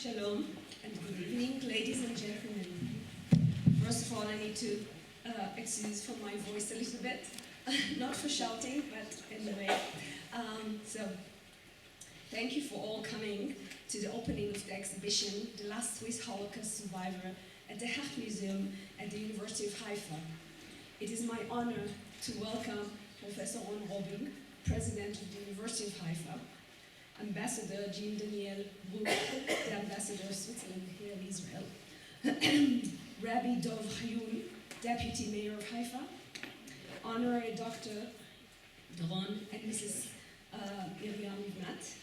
Shalom and good evening, ladies and gentlemen. First of all, I need to excuse for my voice a little bit, not for shouting, but anyway. So, thank you for all coming to the opening of the exhibition, The Last Swiss Holocaust Survivor, at the Hecht Museum at the University of Haifa. It is my honor to welcome Professor Ron Robing, President of the University of Haifa, Ambassador Jean-Daniel Brook, the Ambassador of Switzerland here in Israel, Rabbi Dov Hayun, Deputy Mayor of Haifa, Honorary Dr. Doron and Mrs. Miriam Livnat,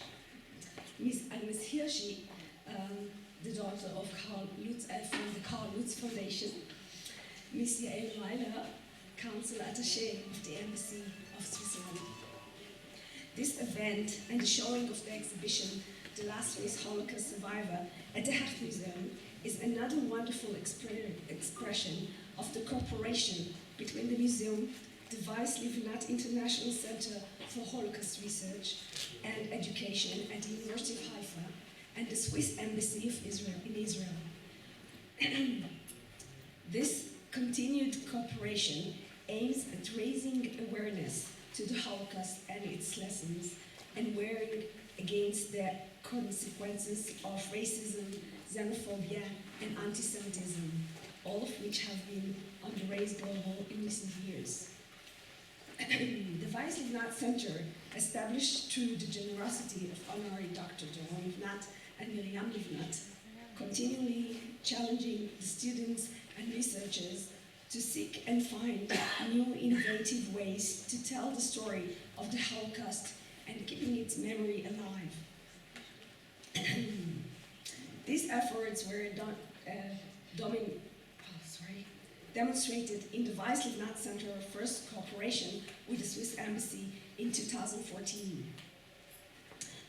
Miss Agnes Hirschi, the daughter of Karl Lutz from the Karl Lutz Foundation, Miss Yael Weiler, Council Attaché of the Embassy of Switzerland. This event and the showing of the exhibition, The Last Swiss Holocaust Survivor, at the Hecht Museum is another wonderful expression of the cooperation between the museum, the Weiss Livnat International Center for Holocaust Research and Education at the University of Haifa, and the Swiss Embassy of Israel in Israel. This continued cooperation aims at raising awareness to the Holocaust and its lessons, and warning against the consequences of racism, xenophobia, and anti-Semitism, all of which have been on the raised global in recent years. The Weiss Livnat Center, established through the generosity of Honorary Dr. Doron Livnat and Miriam Livnat, continually challenging the students and researchers to seek and find new innovative ways to tell the story of the Holocaust and keeping its memory alive. These efforts were demonstrated in the Weiss Livnat Center first cooperation with the Swiss Embassy in 2014.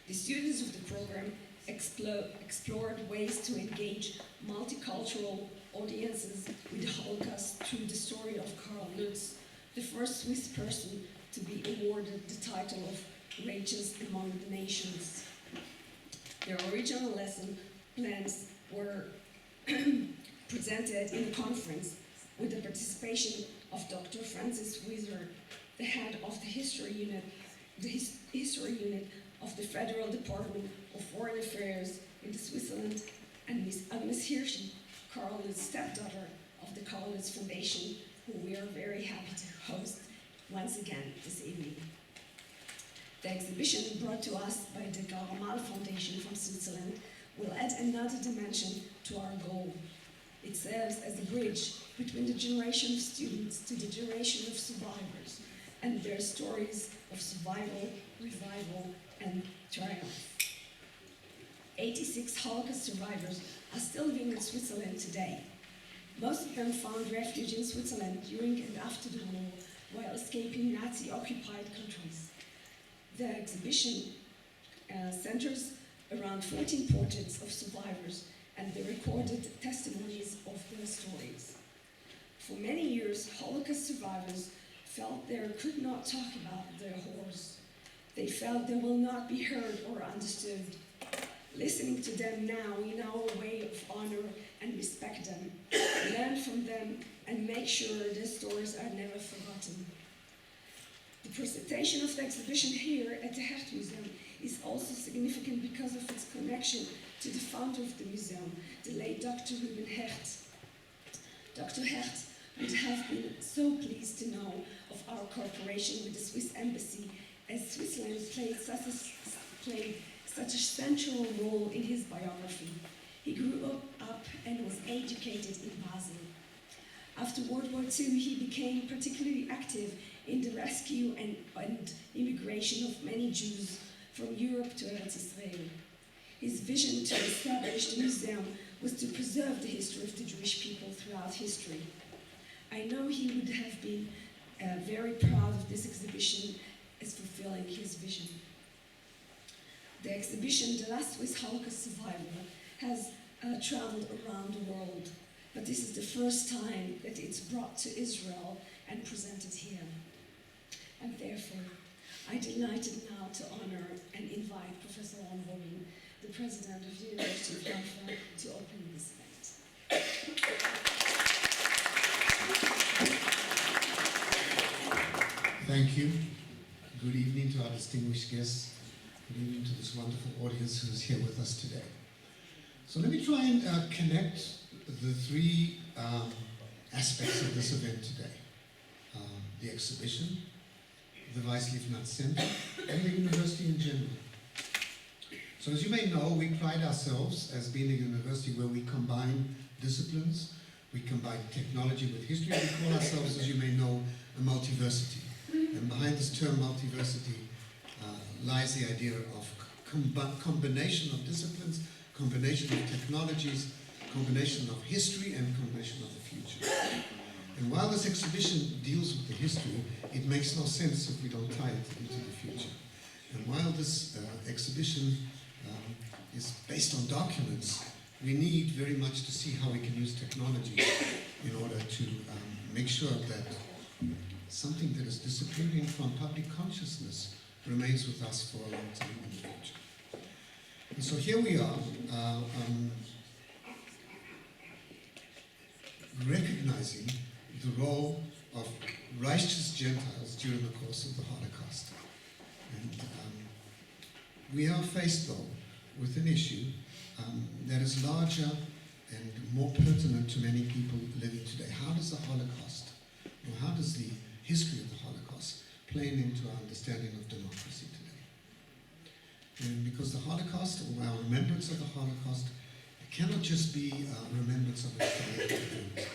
The students of the program explored ways to engage multicultural audiences with the Holocaust through the story of Karl Lutz, the first Swiss person to be awarded the title of Rages Among the Nations. Their original lesson plans were presented in the conference with the participation of Dr. Francis Wieser, the head of the history unit of the Federal Department of Foreign Affairs in Switzerland, and Miss Agnes Hirschi, Karl Lutz's stepdaughter of the Karl Lutz Foundation, who we are very happy to host once again this evening. The exhibition brought to us by the Glassman Foundation from Switzerland will add another dimension to our goal. It serves as a bridge between the generation of students to the generation of survivors and their stories of survival, revival, and triumph. 86 Holocaust survivors are still living in Switzerland today. Most of them found refuge in Switzerland during and after the war while escaping Nazi-occupied countries. The exhibition centers around 14 portraits of survivors and the recorded testimonies of their stories. For many years, Holocaust survivors felt they could not talk about their horrors. They felt they will not be heard or understood. Listening to them now in our way of honor and respect them, learn from them, and make sure their stories are never forgotten. The presentation of the exhibition here at the Hecht Museum is also significant because of its connection to the founder of the museum, the late Dr. Ruben Hecht. Dr. Hecht would have been so pleased to know of our cooperation with the Swiss Embassy, as Switzerland played such a central role in his biography. He grew up and was educated in Basel. After World War II, he became particularly active in the rescue and immigration of many Jews from Europe to Eretz Israel. His vision to establish the museum was to preserve the history of the Jewish people throughout history. I know he would have been very proud of this exhibition as fulfilling his vision. The exhibition, The Last Swiss Holocaust Survivor, has traveled around the world, but this is the first time that it's brought to Israel and presented here. And therefore, I'm delighted now to honor and invite Professor Ron Robing, the President of the University of Haifa, to open this event. Thank you. Good evening to our distinguished guests. Good evening to this wonderful audience who is here with us today. So let me try and connect the three aspects of this event today. The exhibition, the Weiss-Livnat Center, and the university in general. So as you may know, we pride ourselves as being a university where we combine disciplines, we combine technology with history. We call ourselves, as you may know, a multiversity. And behind this term multiversity lies the idea of combination of disciplines, combination of technologies, combination of history, and combination of the future. And while this exhibition deals with the history, it makes no sense if we don't tie it into the future. And while this exhibition is based on documents, we need very much to see how we can use technology in order to make sure that something that is disappearing from public consciousness remains with us for a long time in the future. And so here we are, recognizing the role of righteous Gentiles during the course of the Holocaust. And we are faced, though, with an issue that is larger and more pertinent to many people living today. How does the Holocaust, or how does the history of the Holocaust play into our understanding of democracy today? And because the Holocaust, or our remembrance of the Holocaust, cannot just be a remembrance of a historical event.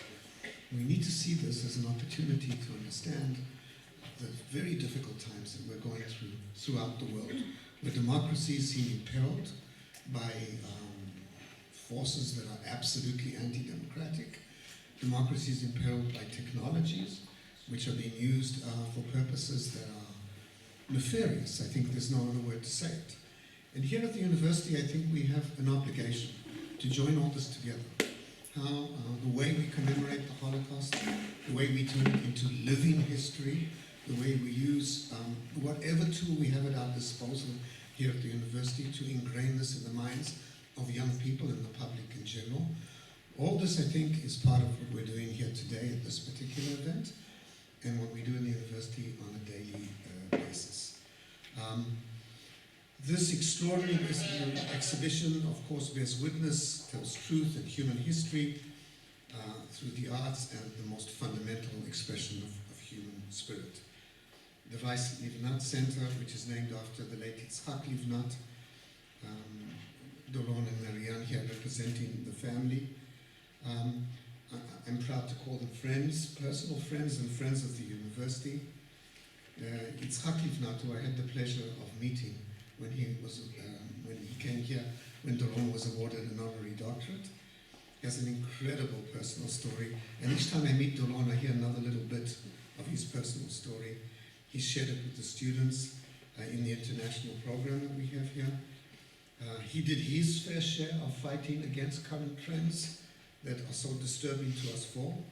We need to see this as an opportunity to understand the very difficult times that we're going through throughout the world, where democracy is seen imperiled by forces that are absolutely anti-democratic. Democracy is imperiled by technologies which are being used for purposes that are nefarious. I think there's no other word to say it. And here at the university, I think we have an obligation to join all this together. How the way we commemorate the Holocaust, the way we turn it into living history, the way we use whatever tool we have at our disposal here at the university to ingrain this in the minds of young people and the public in general. All this, I think, is part of what we're doing here today at this particular event and what we do in the university on a daily basis. This extraordinary exhibition, of course, bears witness, tells truth and human history through the arts and the most fundamental expression of human spirit. The Weiss-Livnat Center, which is named after the late Yitzhak Livnat, Doron and Marianne here representing the family. I'm proud to call them friends, personal friends and friends of the university. Yitzhak Livnat, who I had the pleasure of meeting when he came here, when Doron was awarded an honorary doctorate, has an incredible personal story. And each time I meet Doron, I hear another little bit of his personal story. He shared it with the students in the international program that we have here. He did his fair share of fighting against current trends that are so disturbing to us all.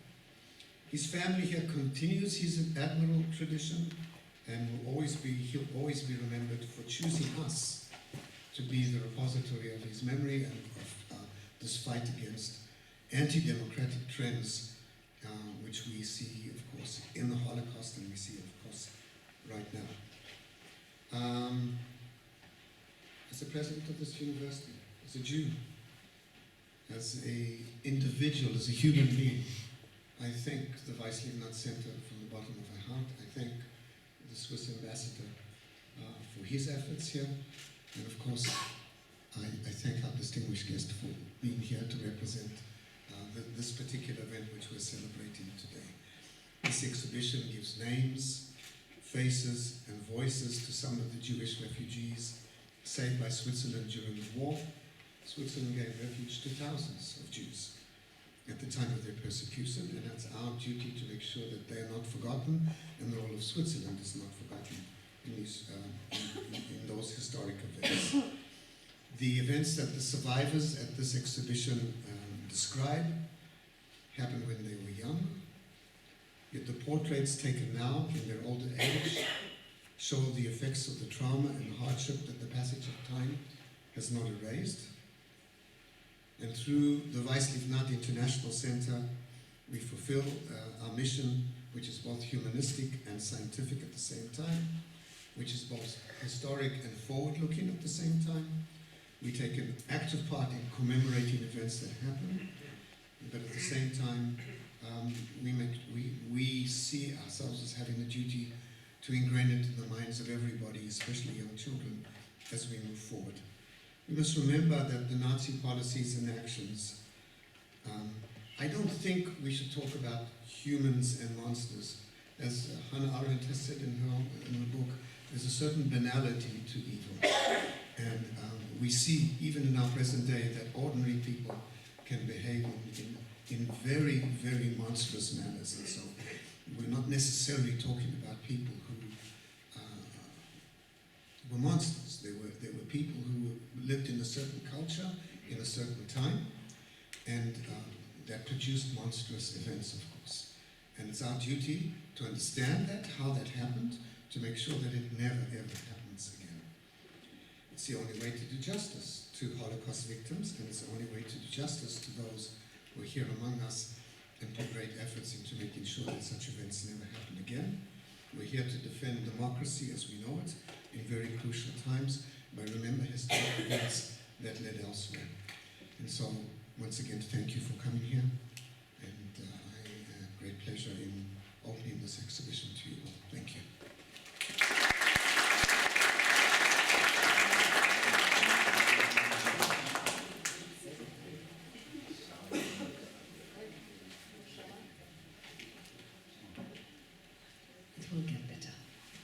His family here continues his admirable tradition and he'll always be remembered for choosing us to be the repository of his memory and of this fight against anti-democratic trends, which we see, of course, in the Holocaust and we see, of course, right now. As a president of this university, as a Jew, as an individual, as a human being, I thank the Weiss-Livnat Center from the bottom of my heart. I thank the Swiss ambassador for his efforts here. And of course, I thank our distinguished guest for being here to represent this particular event which we're celebrating today. This exhibition gives names, faces, and voices to some of the Jewish refugees saved by Switzerland during the war. Switzerland gave refuge to thousands of Jews at the time of their persecution, and it's our duty to make sure that they are not forgotten, and the role of Switzerland is not forgotten in those historic events. The events that the survivors at this exhibition describe happened when they were young, yet the portraits taken now in their older age show the effects of the trauma and hardship that the passage of time has not erased. And through the Weiss-Livnat International Center, we fulfill our mission, which is both humanistic and scientific at the same time, which is both historic and forward-looking at the same time. We take an active part in commemorating events that happen, but at the same time, we see ourselves as having a duty to ingrain it in the minds of everybody, especially young children, as we move forward. We must remember that the Nazi policies and actions, I don't think we should talk about humans and monsters. As Hannah Arendt has said in her book, there's a certain banality to evil. And we see, even in our present day, that ordinary people can behave in very, very monstrous manners. And so we're not necessarily talking about people who were monsters. They were people who lived in a certain culture, in a certain time, and that produced monstrous events, of course. And it's our duty to understand that, how that happened, to make sure that it never, ever happens again. It's the only way to do justice to Holocaust victims, and it's the only way to do justice to those who are here among us and put great efforts into making sure that such events never happen again. We're here to defend democracy as we know it in very crucial times, but remember historic events that led elsewhere. And so, once again, thank you for coming here, and I have great pleasure in opening this exhibition to you all. Thank you. It will get better.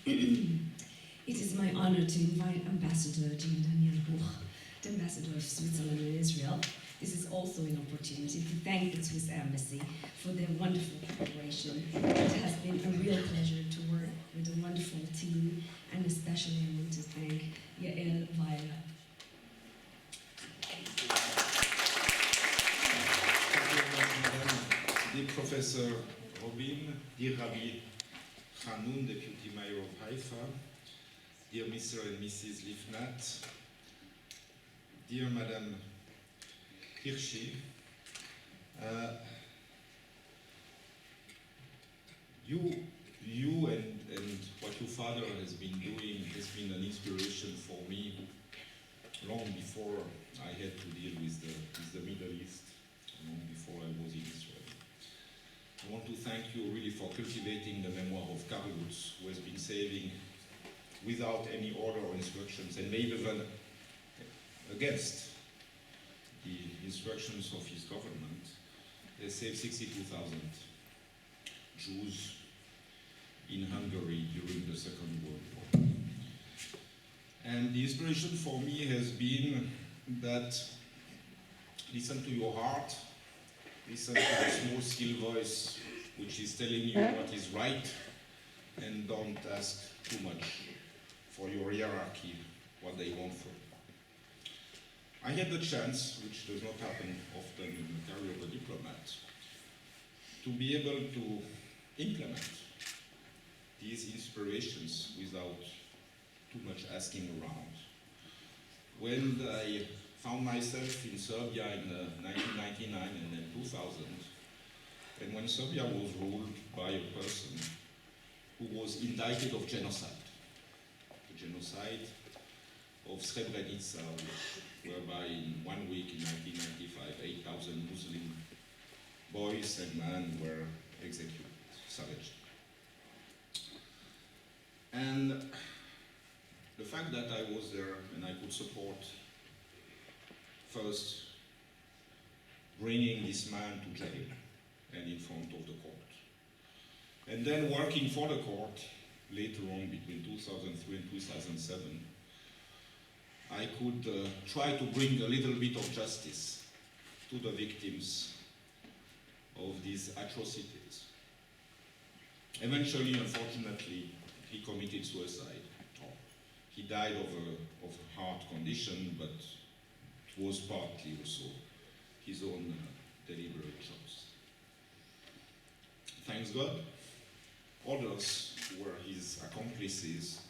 It is my honor to invite Ambassador Jean Daniel Buch, the Ambassador of Switzerland and Israel. This is also an opportunity to thank the Swiss Embassy for their wonderful cooperation. It has been a real pleasure to work with a wonderful team, and especially I want to thank Yael Weiler. Thank you very much, Madam. Dear Professor Robin, dear Rabbi Hanun, Deputy Mayor of Haifa, dear Mr. and Mrs. Livnat, dear Madam Hirschi, you and what your father has been doing has been an inspiration for me long before I had to deal with the Middle East, long before I was in Israel. I want to thank you really for cultivating the memoir of Karl Lutz, who has been saving without any order or instructions, and maybe even against the instructions of his government. They saved 62,000 Jews in Hungary during the Second World War. And the inspiration for me has been that listen to your heart, listen to the small, still voice which is telling you what is right, and don't ask too much for your hierarchy, what they want from you. I had the chance, which does not happen often in the career of a diplomat, to be able to implement these inspirations without too much asking around. When I found myself in Serbia in 1999 and then 2000, and when Serbia was ruled by a person who was indicted of genocide, the genocide of Srebrenica, whereby in 1 week in 1995, 8,000 Muslim boys and men were executed savagely. And the fact that I was there and I could support first bringing this man to jail and in front of the court, and then working for the court later on between 2003 and 2007, I could try to bring a little bit of justice to the victims of these atrocities. Eventually, unfortunately, he committed suicide. He died of a heart condition, but it was partly also his own deliberate choice. Thanks God, others who were his accomplices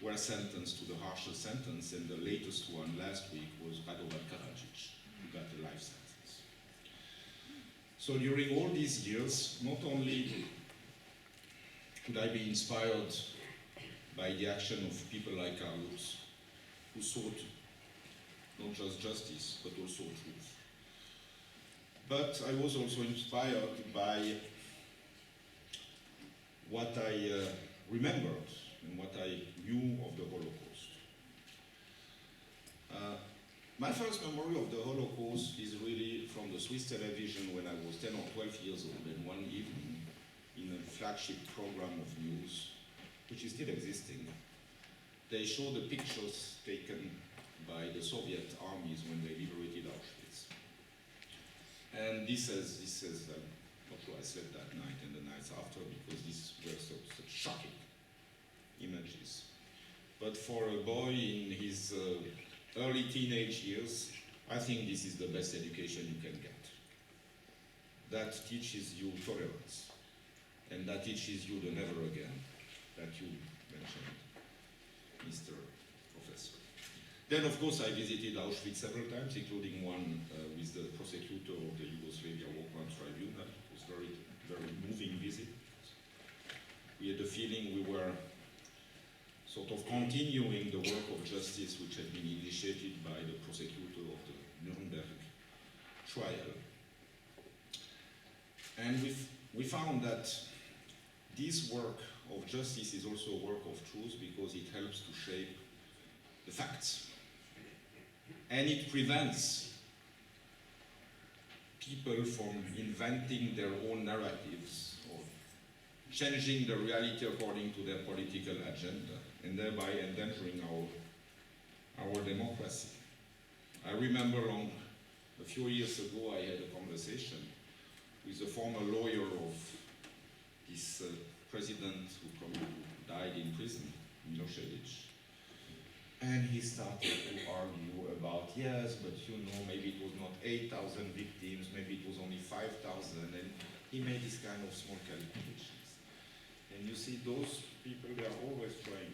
were sentenced to the harshest sentence, and the latest one last week was Radovan Karadzic, who got a life sentence. So during all these years, not only could I be inspired by the action of people like Carlos, who sought not just justice, but also truth. But I was also inspired by what I remembered and what I knew of the Holocaust. My first memory of the Holocaust is really from the Swiss television when I was 10 or 12 years old, and one evening in a flagship program of news, which is still existing, they show the pictures taken by the Soviet armies when they liberated Auschwitz. And this says not sure I slept that night and the nights after, because these were such shocking images. But for a boy in his early teenage years, I think this is the best education you can get. That teaches you tolerance, and that teaches you the never again that you mentioned, Mr. Professor. Then, of course, I visited Auschwitz several times, including one with the prosecutor of the Yugoslavia War Crimes Tribunal. It was a very, very moving visit. We had the feeling we were sort of continuing the work of justice which had been initiated by the prosecutor of the Nuremberg trial. And we found that this work of justice is also a work of truth, because it helps to shape the facts. And it prevents people from inventing their own narratives or changing the reality according to their political agenda, and thereby endangering our democracy. I remember a few years ago I had a conversation with a former lawyer of this president who died in prison, Milosevic. And he started to argue about, yes, but you know, maybe it was not 8,000 victims, maybe it was only 5,000, and he made this kind of small calculations. And you see, those people, they are always trying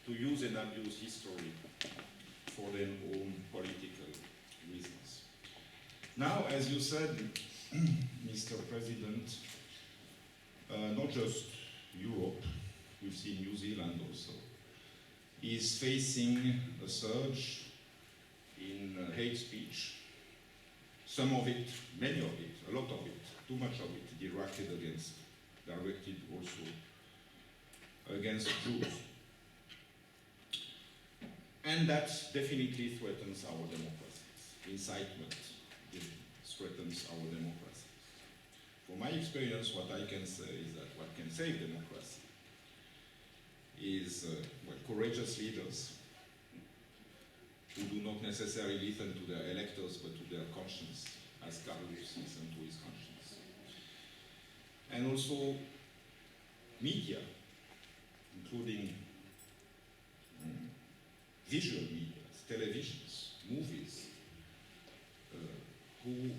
to use and abuse history for their own political reasons. Now, as you said, Mr. President, not just Europe, we've seen New Zealand also, is facing a surge in hate speech. Some of it, many of it, a lot of it, too much of it, directed also against Jews. And that definitely threatens our democracies. Incitement threatens our democracies. From my experience, what I can say is that what can save democracy is courageous leaders who do not necessarily listen to their electors but to their conscience, as Carlos listened to his conscience. And also media, including visual media, televisions, movies, who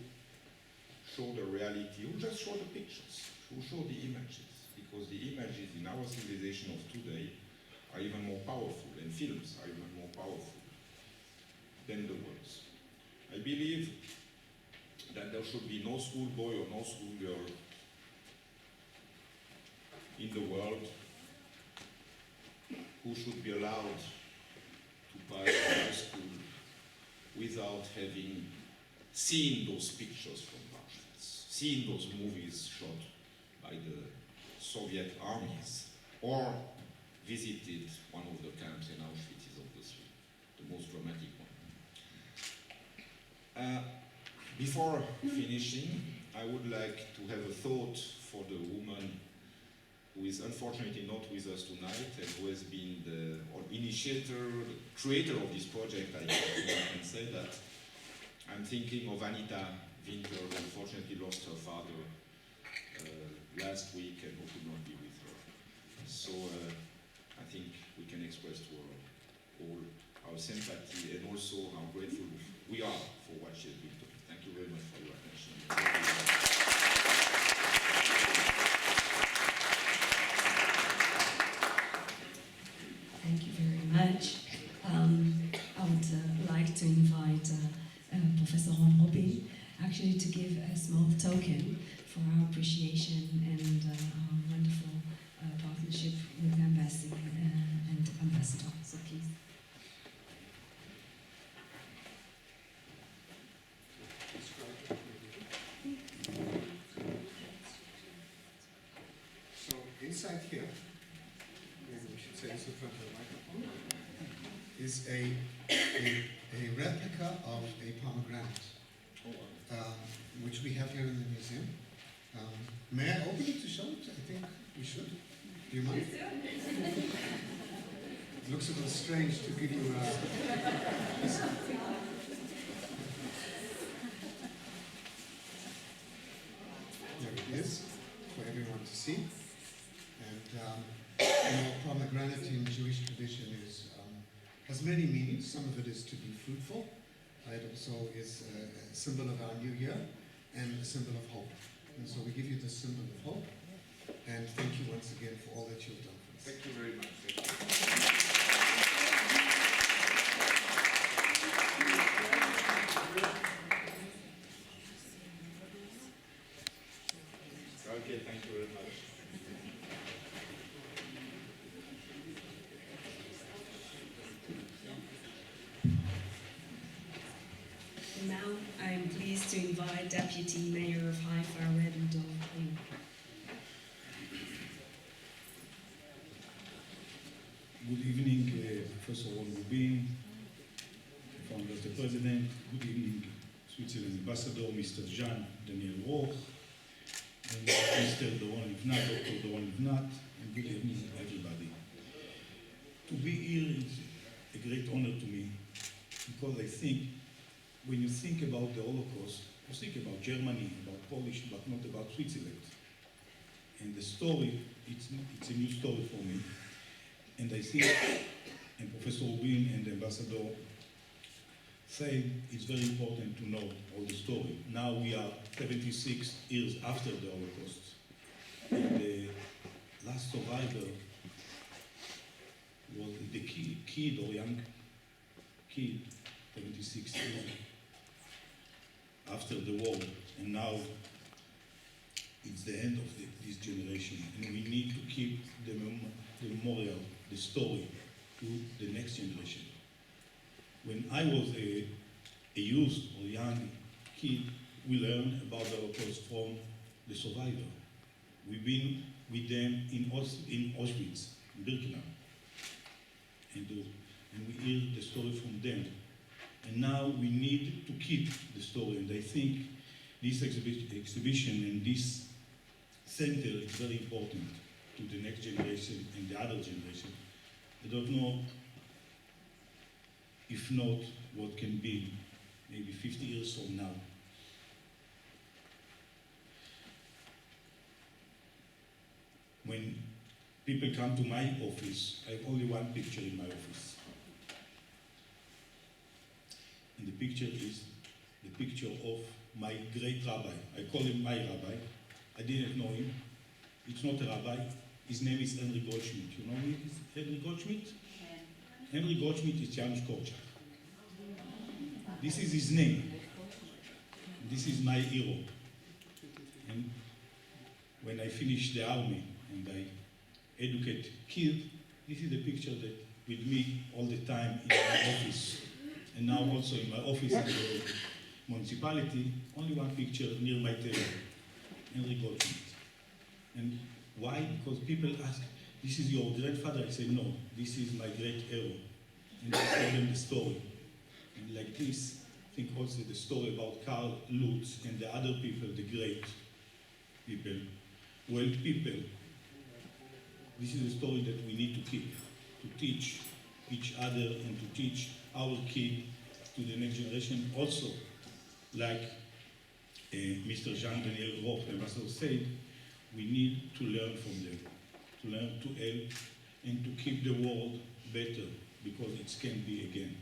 show the reality, who just show the pictures, who show the images, because the images in our civilization of today are even more powerful, and films are even more powerful than the words. I believe that there should be no schoolboy or no schoolgirl in the world who should be allowed to pass high school without having seen those pictures from Auschwitz, seen those movies shot by the Soviet armies, or visited one of the camps in Auschwitz is obviously the most dramatic one. Before finishing, I would like to have a thought for the woman who is unfortunately not with us tonight and who has been the initiator, the creator of this project. I can say that. I'm thinking of Anita Winter, who unfortunately lost her father last week and who could not be with her. So I think we can express to her all our sympathy and also how grateful we are for what she has been doing. Thank you very much for your attention. Thank you very to invite Professor Ron Robin actually to give a small token for our appreciation and our wonderful partnership with the embassy and ambassador. So please. So inside here, maybe we should say this in front of the microphone, is a replica of a pomegranate, which we have here in the museum. May I open it to show it? I think we should. Do you mind? It looks a little strange to give you this. There it is, for everyone to see. And pomegranate in Jewish tradition has many meanings. Some of it is to be fruitful. It also is a symbol of our new year and a symbol of hope. And so we give you the symbol of hope. And thank you once again for all that you've done for us. Thank you very much. Okay, thank you very much. And now I'm pleased to invite Deputy Mayor of Haifa, Rebbe Dov. Good evening, Professor Ron Rubin, founder of the President. Good evening, Switzerland Ambassador, Mr. Jean Daniel Roch, and Mr. Doron Livnat, Dr. Doron Livnat, and good evening, everybody. To be here is a great honor to me, because I think when you think about the Holocaust, you think about Germany, about Polish, but not about Switzerland. And the story, it's a new story for me. And I think, and Professor Rubin and the Ambassador said it's very important to know all the story. Now we are 76 years after the Holocaust. And the last survivor was the kid or young kid, 76 years after the war. And now it's the end of this generation. And we need to keep the memorial, the story, to the next generation. When I was a youth or young kid, we learned about the Holocaust from the survivor. We've been with them in Auschwitz, in Birkenau, and we hear the story from them. And now we need to keep the story, and I think this exhibition and this center is very important to the next generation and the other generation. I don't know, if not, what can be maybe 50 years from now. When people come to my office, I have only one picture in my office. And the picture is the picture of my great rabbi. I call him my rabbi. I didn't know him. It's not a rabbi. His name is Henry Goldschmidt. You know who is Henry Goldschmidt? Henry Goldschmidt is Janusz Korczak. This is his name. This is my hero. And when I finish the army and I educate kids, this is the picture that with me all the time in my office. And now also in my office in the municipality, only one picture near my table, Henry Goldschmidt. And why? Because people ask, this is your grandfather? I say, no, this is my great hero. And I tell them the story. And like this, I think also the story about Karl Lutz and the other people, the great people, well people. This is a story that we need to keep, to teach each other and to teach our kids to the next generation. Also, like Mr. Jean Daniel Roch, the ambassador, said, we need to learn from them, to learn to help and to keep the world better, because it can be again.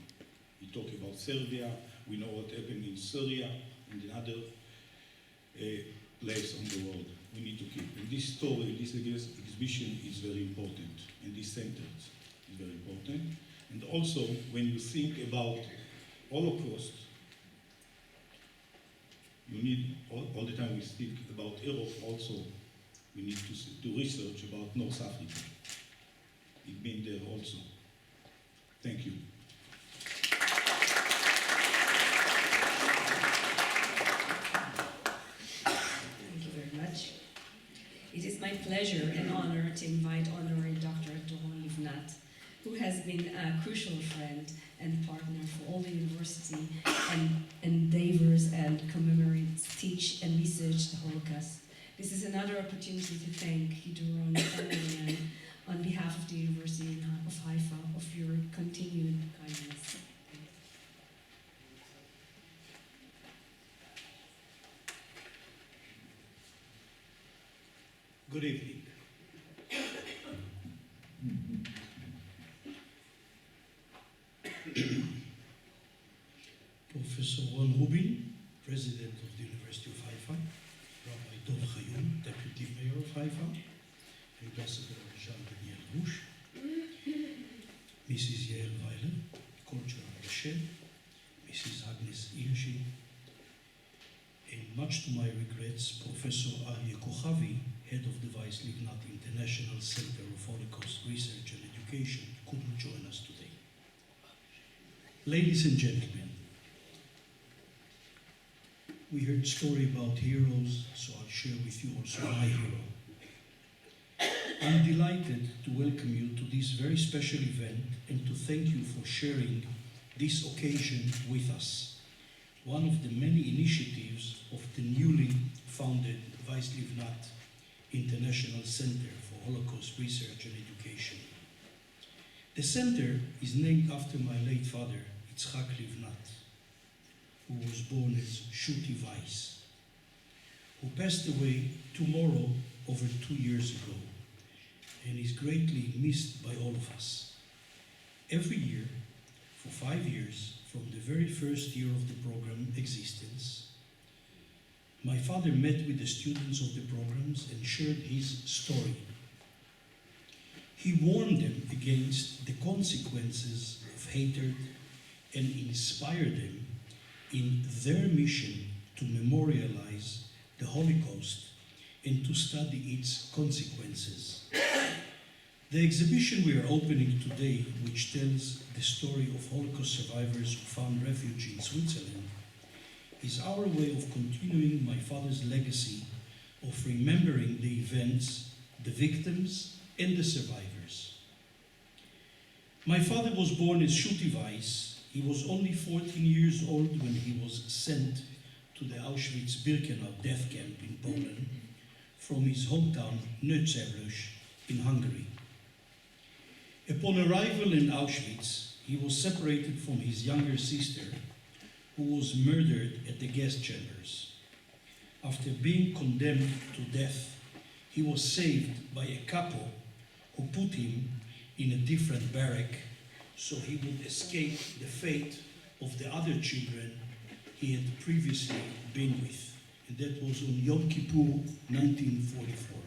We talk about Serbia, we know what happened in Syria and in other places on the world. We need to keep. And this story, this exhibition is very important, and this center is very important. And also, when you think about Holocaust, you need, all the time we speak about Europe, also we need to do research about North Africa. It's been there also. Thank you. Thank you very much. It is my pleasure and honor to invite Honorary Dr. Doron Livnat, who has been a crucial friend and partner for all the university and endeavors and commemorates, teach and research the Holocaust. This is another opportunity to thank you, Doron, and on behalf of the University of Haifa, of your continued kindness. Good evening. Professor Ron Rubin, President of the University of Haifa, Rabbi Dov Chayun, Deputy Mayor of Haifa, Ambassador Jean-Daniel Rouche, Mrs. Yael Weiler, Cultural Rachel, Mrs. Agnes Irshi, and much to my regrets, Professor Aryeh Kochavi, Head of the Weiss Livnat International Center of Holocaust Research and Education, couldn't join us today. Ladies and gentlemen, we heard a story about heroes, so I'll share with you also my hero. I'm delighted to welcome you to this very special event and to thank you for sharing this occasion with us, one of the many initiatives of the newly founded Weiss Livnat International Center for Holocaust Research and Education. The center is named after my late father, Yitzhak Livnat, who was born as Shuti Weiss, who passed away tomorrow over 2 years ago, and is greatly missed by all of us. Every year, for 5 years, from the very first year of the program existence, my father met with the students of the programs and shared his story. He warned them against the consequences of hatred and inspired them in their mission to memorialize the Holocaust and to study its consequences. The exhibition we are opening today, which tells the story of Holocaust survivors who found refuge in Switzerland, is our way of continuing my father's legacy of remembering the events, the victims, and the survivors. My father was born as Shuti Weiss. He was only 14 years old when he was sent to the Auschwitz-Birkenau death camp in Poland from his hometown Nőszeres in Hungary. Upon arrival in Auschwitz, he was separated from his younger sister, who was murdered at the gas chambers. After being condemned to death, he was saved by a couple who put him in a different barrack so he would escape the fate of the other children he had previously been with. And that was on Yom Kippur, 1944.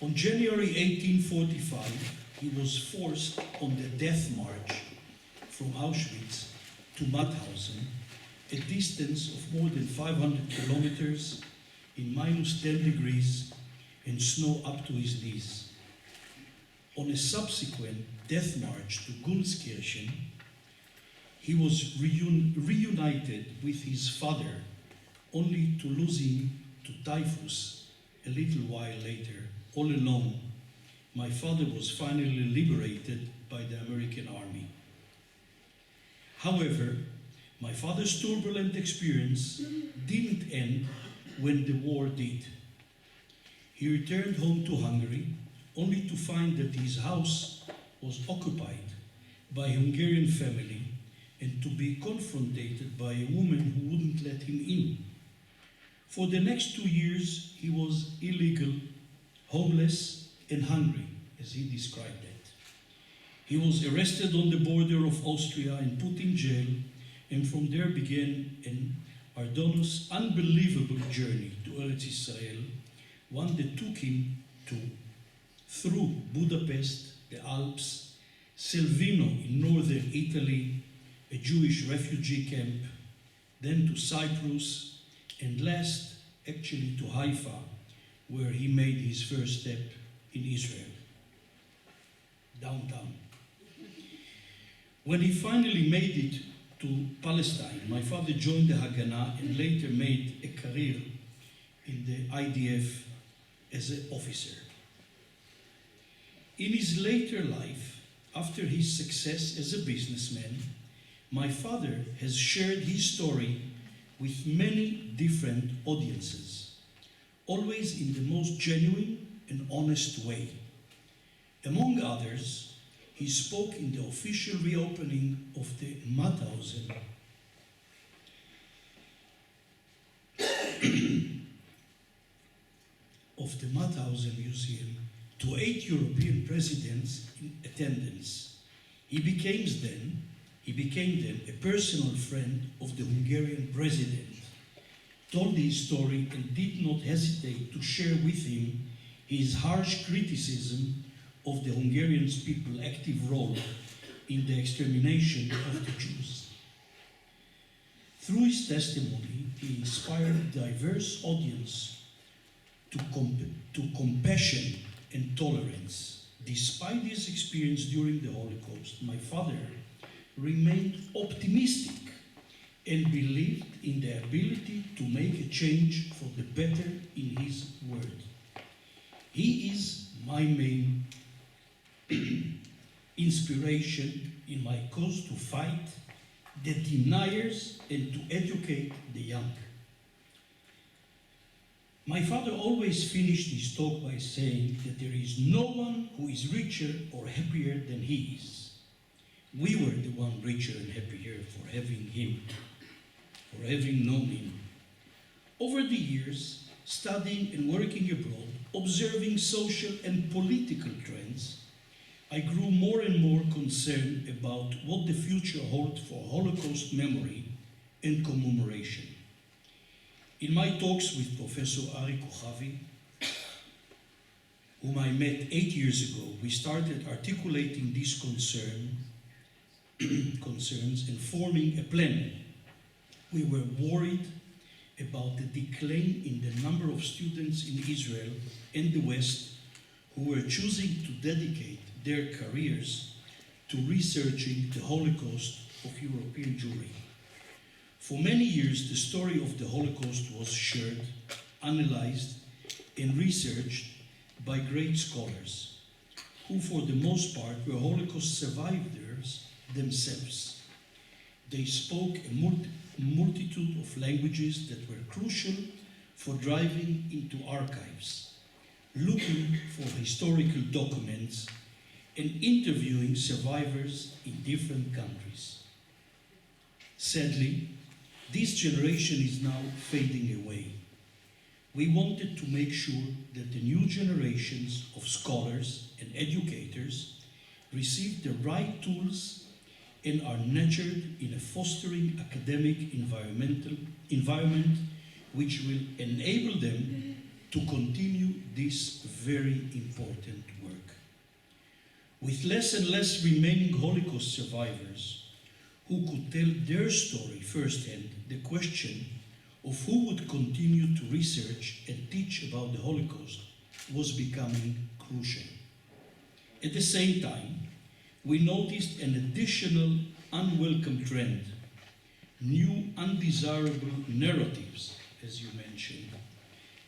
On January 1845, he was forced on the death march from Auschwitz to Mauthausen, a distance of more than 500 kilometers in minus 10 degrees and snow up to his knees. On a subsequent death march to Gunskirchen, he was reunited with his father, only to lose him to typhus a little while later. All alone, my father was finally liberated by the American army. However, my father's turbulent experience didn't end when the war did. He returned home to Hungary, only to find that his house was occupied by a Hungarian family and to be confronted by a woman who wouldn't let him in. For the next 2 years, he was illegal, homeless, and hungry, as he described it. He was arrested on the border of Austria and put in jail, and from there began an arduous, unbelievable journey to Eretz Israel, one that took him through Budapest, the Alps, Selvino in northern Italy, a Jewish refugee camp, then to Cyprus, and last, actually to Haifa, where he made his first step in Israel, downtown. When he finally made it to Palestine, my father joined the Haganah and later made a career in the IDF as an officer. In his later life, after his success as a businessman, my father has shared his story with many different audiences, always in the most genuine and honest way. Among others, he spoke in the official reopening of the Mauthausen Museum to 8 European presidents in attendance. He became then a personal friend of the Hungarian president, told his story and did not hesitate to share with him his harsh criticism of the Hungarian people's active role in the extermination of the Jews. Through his testimony, he inspired a diverse audience to compassion and tolerance. Despite his experience during the Holocaust, my father remained optimistic and believed in the ability to make a change for the better in his world. He is my main inspiration in my cause to fight the deniers and to educate the young. My father always finished his talk by saying that there is no one who is richer or happier than he is. We were the one richer and happier for having him, for having known him. Over the years, studying and working abroad, observing social and political trends, I grew more and more concerned about what the future holds for Holocaust memory and commemoration. In my talks with Professor Ari Kochavi, whom I met 8 years ago, we started articulating these concerns and forming a plan. We were worried about the decline in the number of students in Israel and the West who were choosing to dedicate their careers to researching the Holocaust of European Jewry. For many years, the story of the Holocaust was shared, analyzed, and researched by great scholars, who for the most part were Holocaust survivors themselves. They spoke a multitude of languages that were crucial for driving into archives, looking for historical documents, and interviewing survivors in different countries. Sadly, this generation is now fading away. We wanted to make sure that the new generations of scholars and educators receive the right tools and are nurtured in a fostering academic environment which will enable them to continue this very important work. With less and less remaining Holocaust survivors who could tell their story firsthand, the question of who would continue to research and teach about the Holocaust was becoming crucial. At the same time, we noticed an additional unwelcome trend. New undesirable narratives, as you mentioned,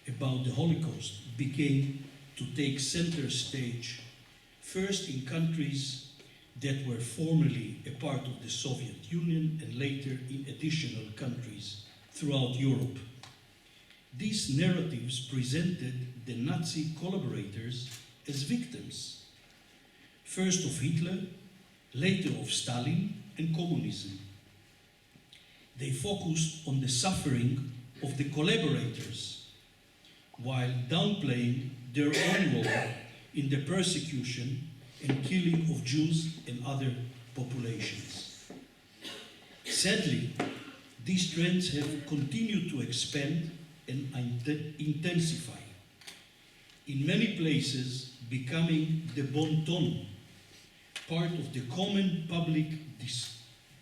about the Holocaust began to take center stage, first in countries that were formerly a part of the Soviet Union and later in additional countries throughout Europe. These narratives presented the Nazi collaborators as victims, first of Hitler, later of Stalin and communism. They focused on the suffering of the collaborators while downplaying their own role in the persecution and killing of Jews and other populations. Sadly, these trends have continued to expand and intensify, in many places becoming the bon ton, part of the common public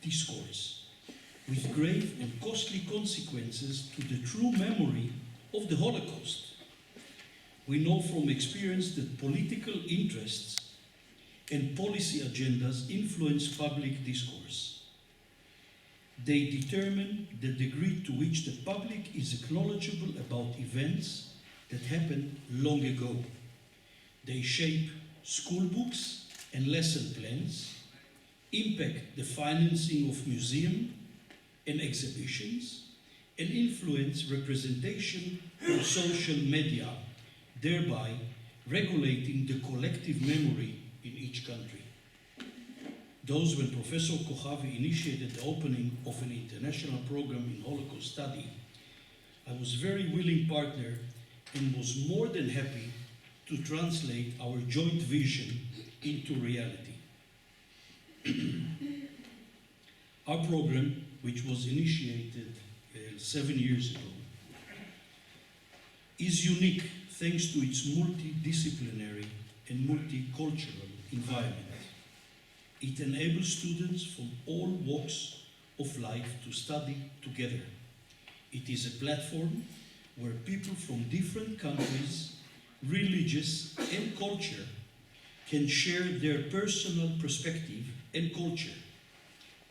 discourse, with grave and costly consequences to the true memory of the Holocaust. We know from experience that political interests and policy agendas influence public discourse. They determine the degree to which the public is knowledgeable about events that happened long ago. They shape school books and lesson plans, impact the financing of museums and exhibitions, and influence representation on social media, thereby regulating the collective memory in each country. Those when Professor Kochavi initiated the opening of an international program in Holocaust study, I was a very willing partner and was more than happy to translate our joint vision into reality. Our program, which was initiated 7 years ago, is unique thanks to its multidisciplinary and multicultural environment. It enables students from all walks of life to study together. It is a platform where people from different countries, religions, and culture can share their personal perspective and culture,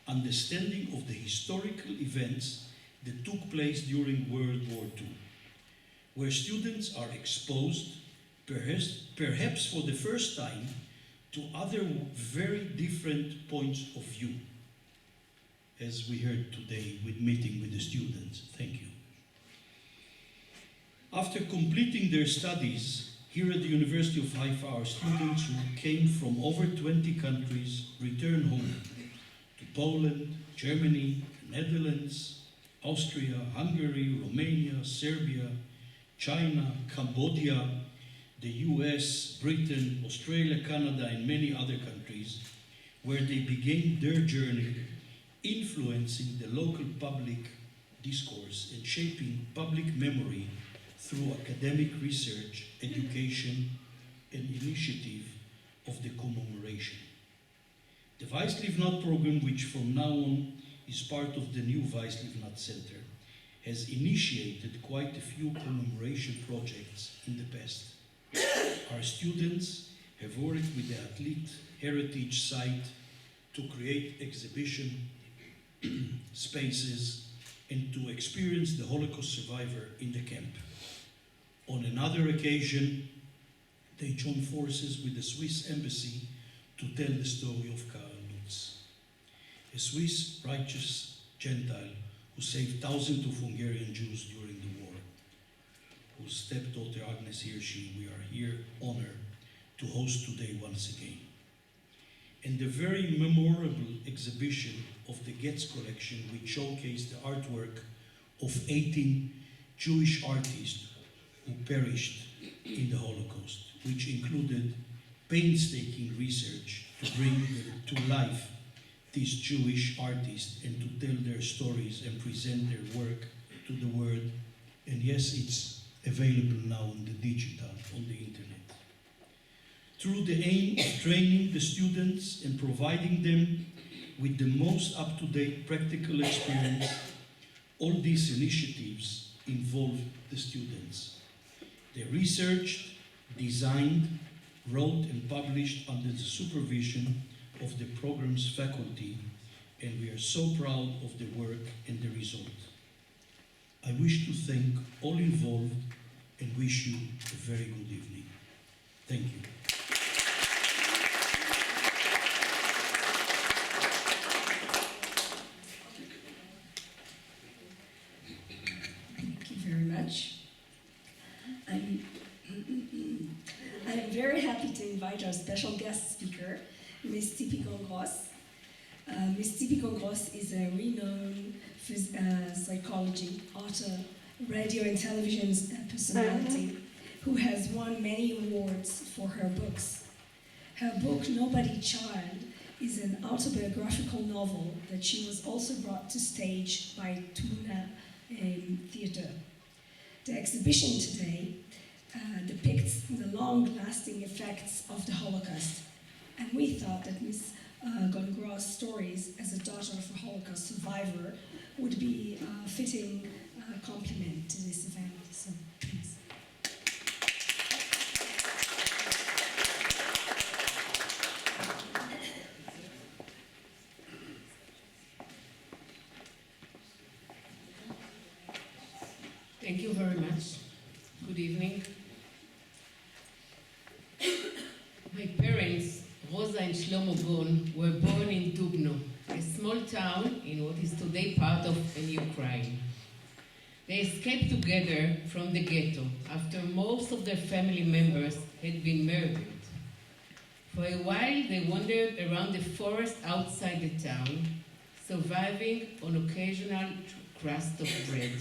understanding of the historical events that took place during World War II, where students are exposed, perhaps for the first time, to other very different points of view, as we heard today with meeting with the students. Thank you. After completing their studies here at the University of Haifa, our students who came from over 20 countries return home to Poland, Germany, Netherlands, Austria, Hungary, Romania, Serbia, China, Cambodia, the US, Britain, Australia, Canada, and many other countries, where they began their journey influencing the local public discourse and shaping public memory through academic research, education, and initiative of the commemoration. The Weiss Livnat program, which from now on is part of the new Weiss Livnat Center, has initiated quite a few commemoration projects in the past. Our students have worked with the Athlete Heritage Site to create exhibition spaces and to experience the Holocaust survivor in the camp. On another occasion, they joined forces with the Swiss embassy to tell the story of Karl Lutz, a Swiss righteous Gentile who saved thousands of Hungarian Jews during the war, whose stepdaughter Agnes Hirschi we are here honored to host today once again. And the very memorable exhibition of the Getz collection, which showcased the artwork of 18 Jewish artists who perished in the Holocaust, which included painstaking research to bring to life these Jewish artists and to tell their stories and present their work to the world. And yes, it's available now on the digital, on the internet. Through the aim of training the students and providing them with the most up-to-date practical experience, all these initiatives involve the students. They researched, designed, wrote and published under the supervision of the program's faculty, and we are so proud of the work and the result. I wish to thank all involved and wish you a very good evening. Thank you. Thank you very much. I am very happy to invite our special guest speaker, Ms. Tzipi Gongros. Ms. Tzipi Gongros is a renowned psychology, author, radio and television personality who has won many awards for her books. Her book, Nobody Child, is an autobiographical novel that she was also brought to stage by Tuna Theatre. The exhibition today depicts the long-lasting effects of the Holocaust, and we thought that Ms. Gongra's stories as a daughter of a Holocaust survivor would be a fitting complement to this event. So, thanks. Thank you very much. Good evening. My parents, Rosa and Shlomo Gon, were born in Dubno, a small town in what is today part of Ukraine. They escaped together from the ghetto after most of their family members had been murdered. For a while, they wandered around the forest outside the town, surviving on occasional crust of bread.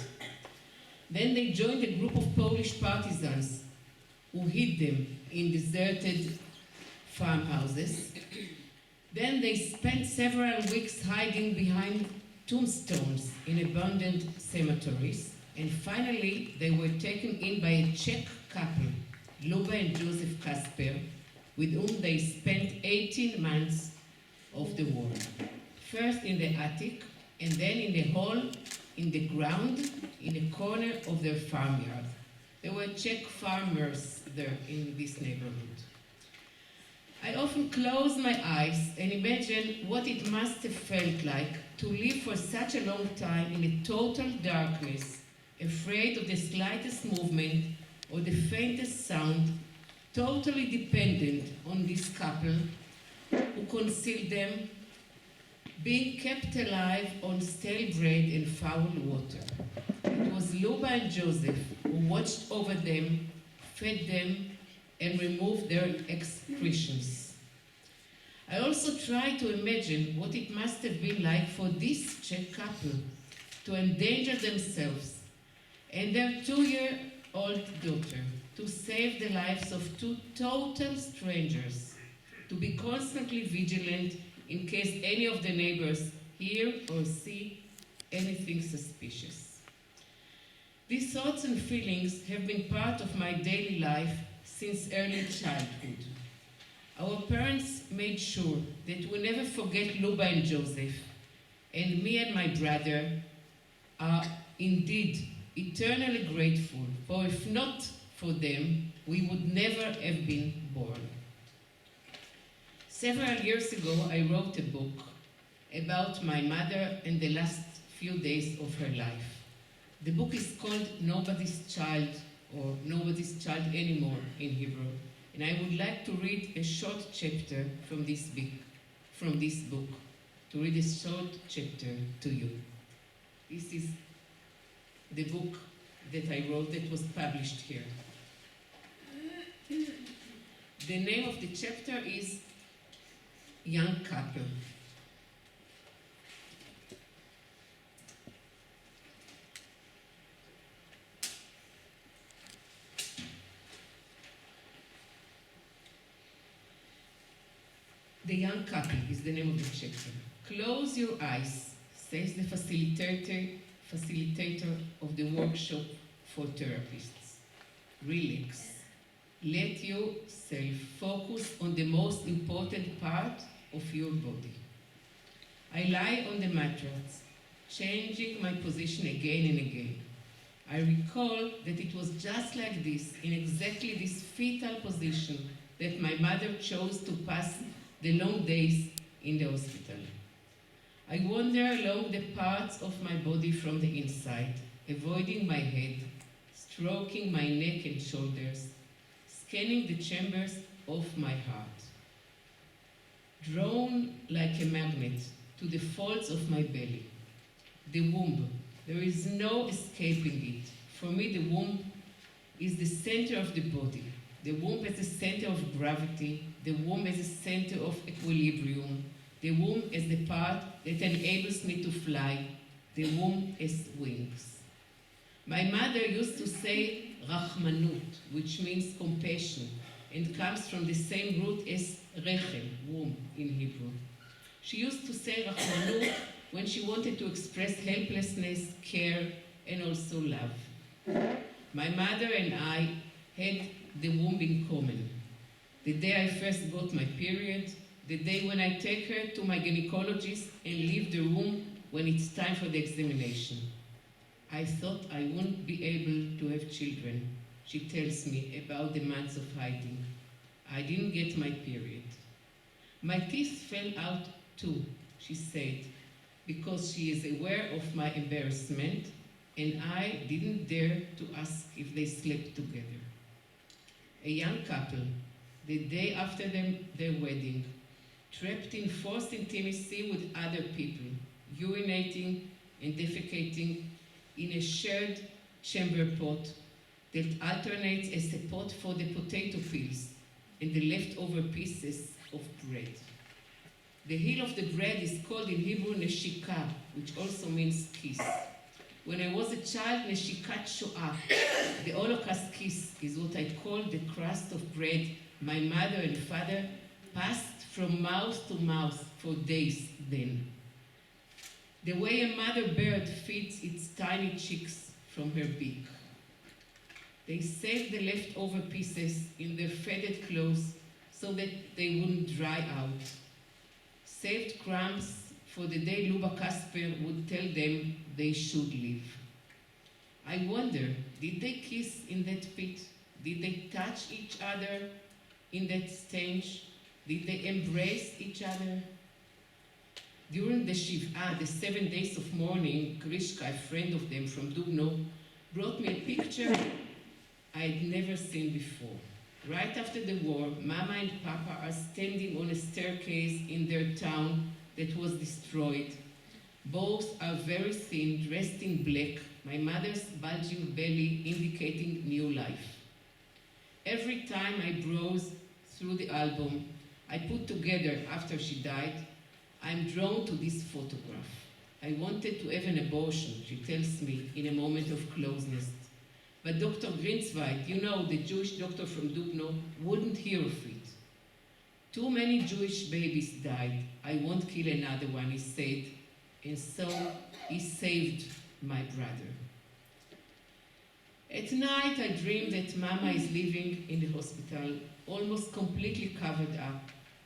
Then they joined a group of Polish partisans who hid them in deserted farmhouses. Then they spent several weeks hiding behind tombstones in abandoned cemeteries. And finally, they were taken in by a Czech couple, Luba and Joseph Kasper, with whom they spent 18 months of the war. First in the attic, and then in the hall in the ground, in a corner of their farmyard. There were Czech farmers there in this neighborhood. I often close my eyes and imagine what it must have felt like to live for such a long time in a total darkness, afraid of the slightest movement or the faintest sound, totally dependent on this couple who concealed them, being kept alive on stale bread and foul water. It was Luba and Joseph who watched over them, fed them, and removed their excretions. I also try to imagine what it must have been like for this Czech couple to endanger themselves and their 2-year-old daughter, to save the lives of 2 total strangers, to be constantly vigilant in case any of the neighbors hear or see anything suspicious. These thoughts and feelings have been part of my daily life since early childhood. Our parents made sure that we never forget Luba and Joseph, and me and my brother are indeed eternally grateful, for if not for them, we would never have been born. Several years ago, I wrote a book about my mother and the last few days of her life. The book is called Nobody's Child, or Nobody's Child Anymore in Hebrew, and I would like to read a short chapter from this book, to read a short chapter to you. This is the book that I wrote that was published here. The name of the chapter is Young Couple. The Young Couple is the name of the chapter. Close your eyes, says the facilitator of the workshop for therapists. Relax. Let yourself focus on the most important part of your body. I lie on the mattress, changing my position again and again. I recall that it was just like this, in exactly this fetal position, that my mother chose to pass the long days in the hospital. I wander along the parts of my body from the inside, avoiding my head, stroking my neck and shoulders, scanning the chambers of my heart. Drawn like a magnet to the folds of my belly. The womb, there is no escaping it. For me, the womb is the center of the body. The womb is the center of gravity. The womb is the center of equilibrium. The womb is the part that enables me to fly. The womb is wings. My mother used to say Rachmanut, which means compassion, and comes from the same root as Rechem, womb in Hebrew. She used to say Rachmanut when she wanted to express helplessness, care, and also love. My mother and I had the womb in common. The day I first got my period, the day when I take her to my gynecologist and leave the room when it's time for the examination. I thought I wouldn't be able to have children, she tells me about the months of hiding. I didn't get my period. My teeth fell out too, she said, because she is aware of my embarrassment, and I didn't dare to ask if they slept together. A young couple, the day after their wedding, trapped in forced intimacy with other people, urinating and defecating in a shared chamber pot that alternates as a pot for the potato peels and the leftover pieces of bread. The heel of the bread is called in Hebrew neshika, which also means kiss. When I was a child, neshikat shoah, the Holocaust kiss, is what I call the crust of bread my mother and father passed from mouth to mouth for days then. The way a mother bird feeds its tiny chicks from her beak. They saved the leftover pieces in their faded clothes so that they wouldn't dry out. Saved crumbs for the day Luba Kasper would tell them they should leave. I wonder, did they kiss in that pit? Did they touch each other in that stench? Did they embrace each other? During the Shiv'ah, the 7 days of mourning, Grishka, a friend of them from Dubno, brought me a picture I'd never seen before. Right after the war, Mama and Papa are standing on a staircase in their town that was destroyed. Both are very thin, dressed in black, my mother's bulging belly indicating new life. Every time I browse through the album I put together after she died, I'm drawn to this photograph. I wanted to have an abortion, she tells me in a moment of closeness. But Dr. Grinsweit, you know, the Jewish doctor from Dubno, wouldn't hear of it. Too many Jewish babies died. I won't kill another one, he said. And so he saved my brother. At night, I dream that Mama is living in the hospital, almost completely covered up,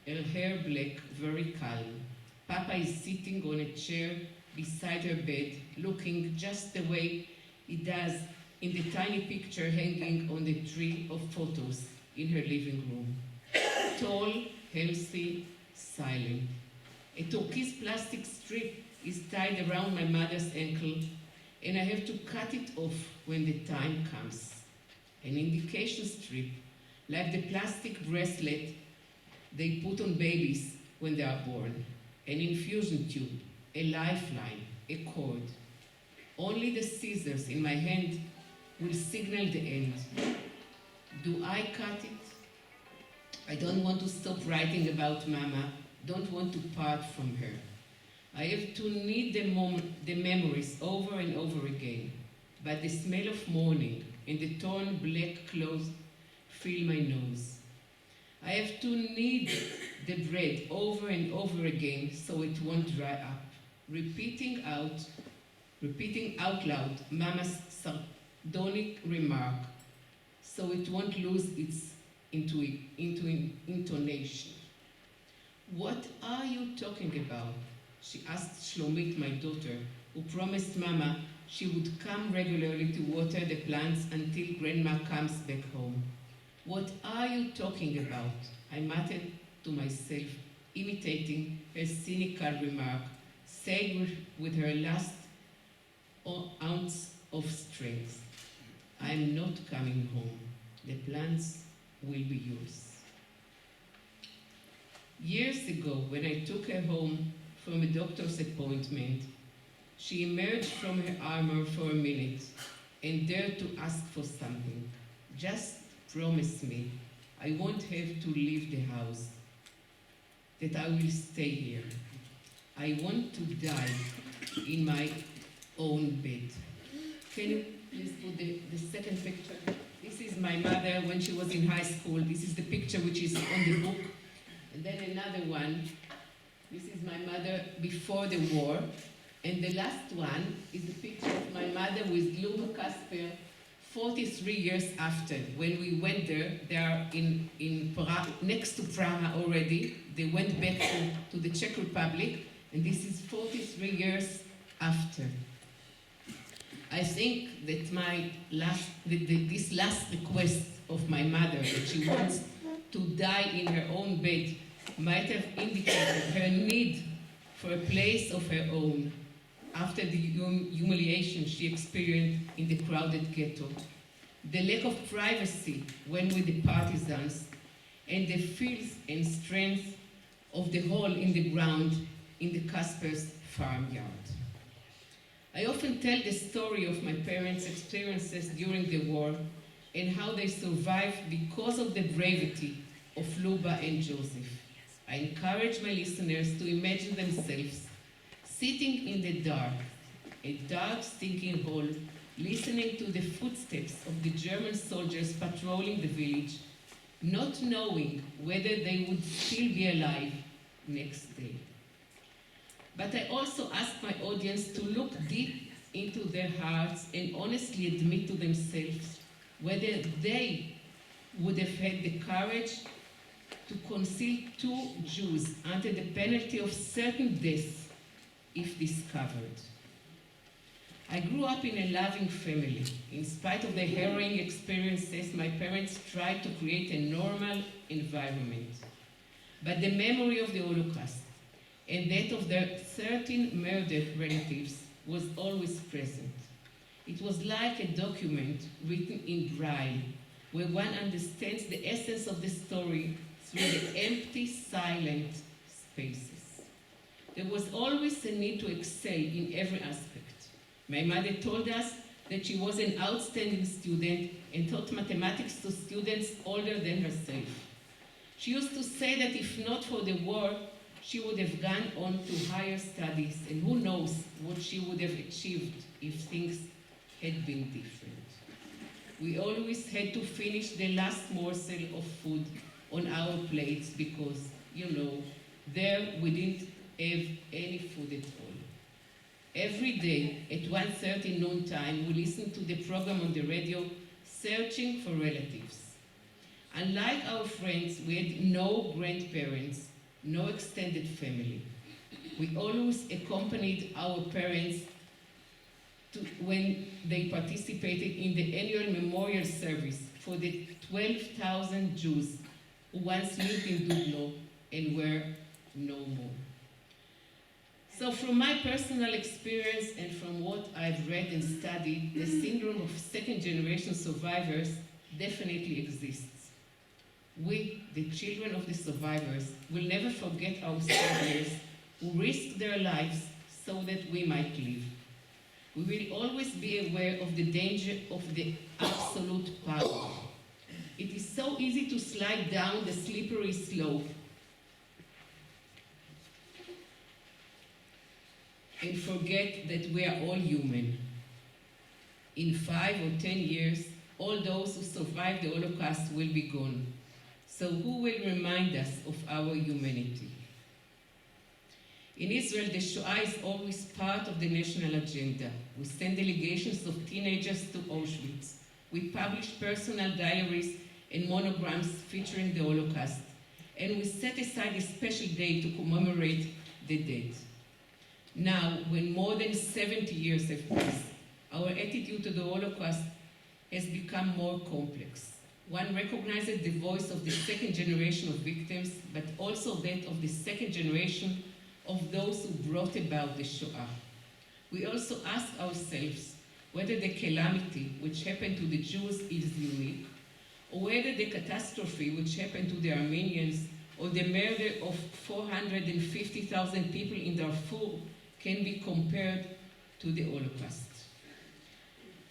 her hair black, very calm. Papa is sitting on a chair beside her bed, looking just the way he does in the tiny picture hanging on the tree of photos in her living room. Tall, healthy, silent. A turquoise plastic strip is tied around my mother's ankle, and I have to cut it off when the time comes. An indication strip, like the plastic bracelet they put on babies when they are born. An infusion tube, a lifeline, a cord. Only the scissors in my hand will signal the end. Do I cut it? I don't want to stop writing about Mama, don't want to part from her. I have to need the memories over and over again, but the smell of morning and the torn black clothes fill my nose. I have to knead the bread over and over again so it won't dry up, repeating out loud Mama's sardonic remark so it won't lose its intonation. What are you talking about? She asked Shlomit, my daughter, who promised Mama she would come regularly to water the plants until Grandma comes back home. What are you talking about? I muttered to myself, imitating her cynical remark, said with her last ounce of strength. I'm not coming home. The plants will be yours. Years ago, when I took her home from a doctor's appointment, she emerged from her armor for a minute and dared to ask for something. Just promise me I won't have to leave the house, that I will stay here. I want to die in my own bed. Can you please put the second picture? This is my mother when she was in high school. This is the picture which is on the book. And then another one. This is my mother before the war. And the last one is the picture of my mother with Luba Kasper 43 years after. When we went there, they are in Prague, next to Prague already. They went back to the Czech Republic, and this is 43 years after. I think that this last request of my mother, that she wants to die in her own bed, might have indicated her need for a place of her own after the humiliation she experienced in the crowded ghetto, the lack of privacy when with the partisans, and the filth and strength of the hole in the ground in the Kasper's farmyard. I often tell the story of my parents' experiences during the war and how they survived because of the bravery of Luba and Joseph. I encourage my listeners to imagine themselves sitting in the dark, a dark, stinking hole, listening to the footsteps of the German soldiers patrolling the village, not knowing whether they would still be alive next day. But I also ask my audience to look deep into their hearts and honestly admit to themselves whether they would have had the courage to conceal 2 Jews under the penalty of certain death if discovered. I grew up in a loving family. In spite of the harrowing experiences, my parents tried to create a normal environment. But the memory of the Holocaust and that of their 13 murdered relatives was always present. It was like a document written in Braille, where one understands the essence of the story through the empty, silent spaces. There was always a need to excel in every aspect. My mother told us that she was an outstanding student and taught mathematics to students older than herself. She used to say that if not for the war, she would have gone on to higher studies, and who knows what she would have achieved if things had been different. We always had to finish the last morsel of food on our plates because, there we didn't have any food at all. Every day at 1:30 noontime, we listened to the program on the radio, Searching for Relatives. Unlike our friends, we had no grandparents, no extended family. We always accompanied our parents when they participated in the annual memorial service for the 12,000 Jews who once lived in Dubno and were no more. So from my personal experience and from what I've read and studied, the syndrome of second-generation survivors definitely exists. We, the children of the survivors, will never forget our soldiers who risked their lives so that we might live. We will always be aware of the danger of the absolute power. It is so easy to slide down the slippery slope and forget that we are all human. In 5 or 10 years, all those who survived the Holocaust will be gone. So who will remind us of our humanity? In Israel, the Shoah is always part of the national agenda. We send delegations of teenagers to Auschwitz. We publish personal diaries and monograms featuring the Holocaust. And we set aside a special day to commemorate the dead. Now, when more than 70 years have passed, our attitude to the Holocaust has become more complex. One recognizes the voice of the second generation of victims, but also that of the second generation of those who brought about the Shoah. We also ask ourselves whether the calamity which happened to the Jews is unique, or whether the catastrophe which happened to the Armenians or the murder of 450,000 people in Darfur can be compared to the Holocaust.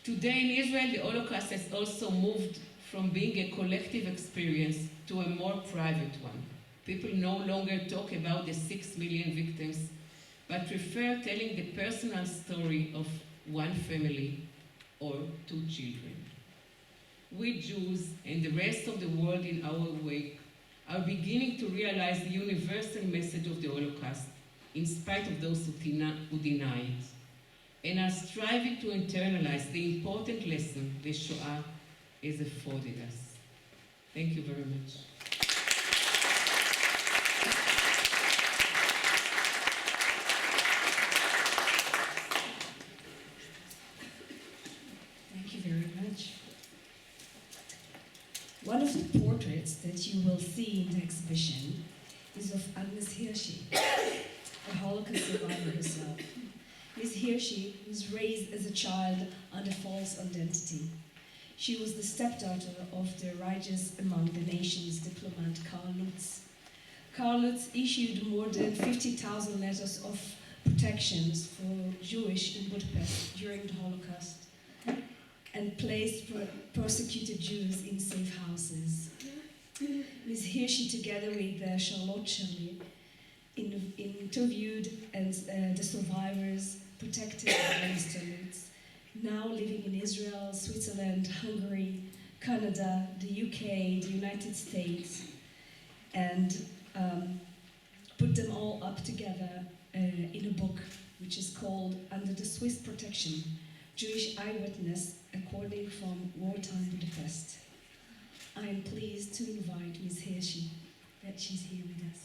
Today in Israel, the Holocaust has also moved from being a collective experience to a more private one. People no longer talk about the 6 million victims, but prefer telling the personal story of one family or 2 children. We Jews and the rest of the world in our wake are beginning to realize the universal message of the Holocaust, in spite of those who deny it. and are striving to internalize the important lesson the Shoah has afforded us. Thank you very much. Thank you very much. One of the portraits that you will see in the exhibition is of Agnes Hirschi, a Holocaust survivor herself. Ms. Hirschi was raised as a child under false identity. She was the stepdaughter of the righteous among the nations diplomat Karl Lutz. Karl Lutz issued more than 50,000 letters of protections for Jewish in Budapest during the Holocaust and placed persecuted Jews in safe houses. Ms. Hirschi, together with Charlotte Shirley, interviewed the survivors protected by Mr. Lutz, now living in Israel, Switzerland, Hungary, Canada, the UK, the United States, and put them all up together in a book which is called Under the Swiss Protection, Jewish Eyewitness According from Wartime Budapest. I am pleased to invite Ms. Hirschi, that she's here with us.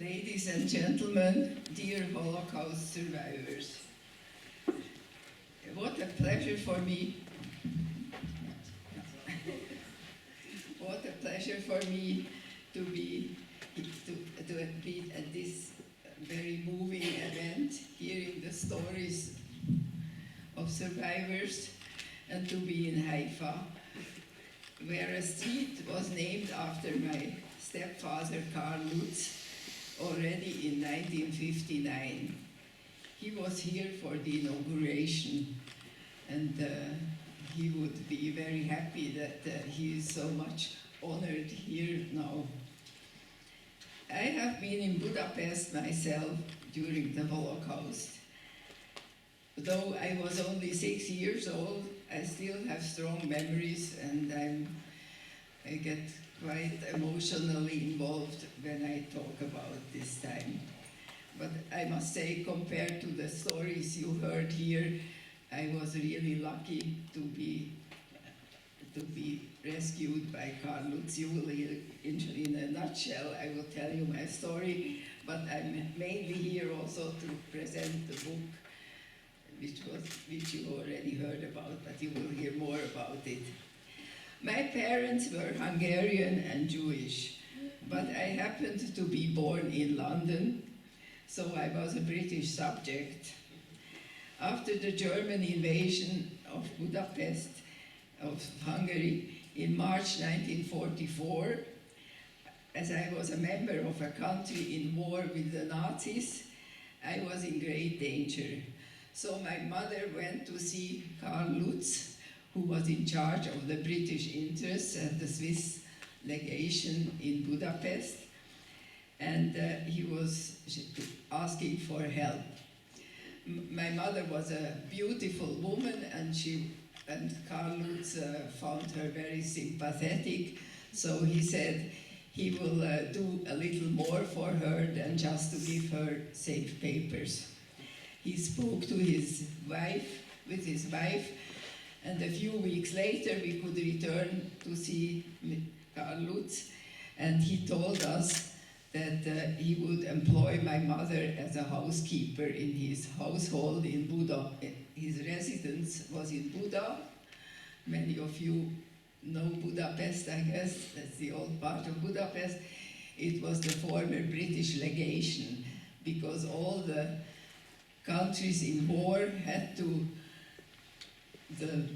Ladies and gentlemen, dear Holocaust survivors, what a pleasure for me, to be at this very moving event, hearing the stories of survivors, and to be in Haifa, where a street was named after my stepfather Karl Lutz already in 1959. He was here for the inauguration, and he would be very happy that he is so much honored here now. I have been in Budapest myself during the Holocaust. Though I was only 6 years old, I still have strong memories, and I get quite emotionally involved when I talk about this time. But I must say, compared to the stories you heard here, I was really lucky to be rescued by Karl Lutz. You will hear in a nutshell, I will tell you my story, but I'm mainly here also to present the book, which you already heard about, but you will hear more about it. My parents were Hungarian and Jewish, but I happened to be born in London, so I was a British subject. After the German invasion of Budapest, of Hungary, in March 1944, as I was a member of a country in war with the Nazis, I was in great danger. So my mother went to see Karl Lutz, who was in charge of the British interests at the Swiss legation in Budapest, and he was asking for help. My mother was a beautiful woman, and Karl Lutz found her very sympathetic, so he said he will do a little more for her than just to give her safe papers. He spoke to his wife, and a few weeks later we could return to see Karl Lutz, and he told us that he would employ my mother as a housekeeper in his household in Buda. His residence was in Buda. Many of you know Budapest, I guess. That's the old part of Budapest. It was the former British legation, because all the countries in war had to, the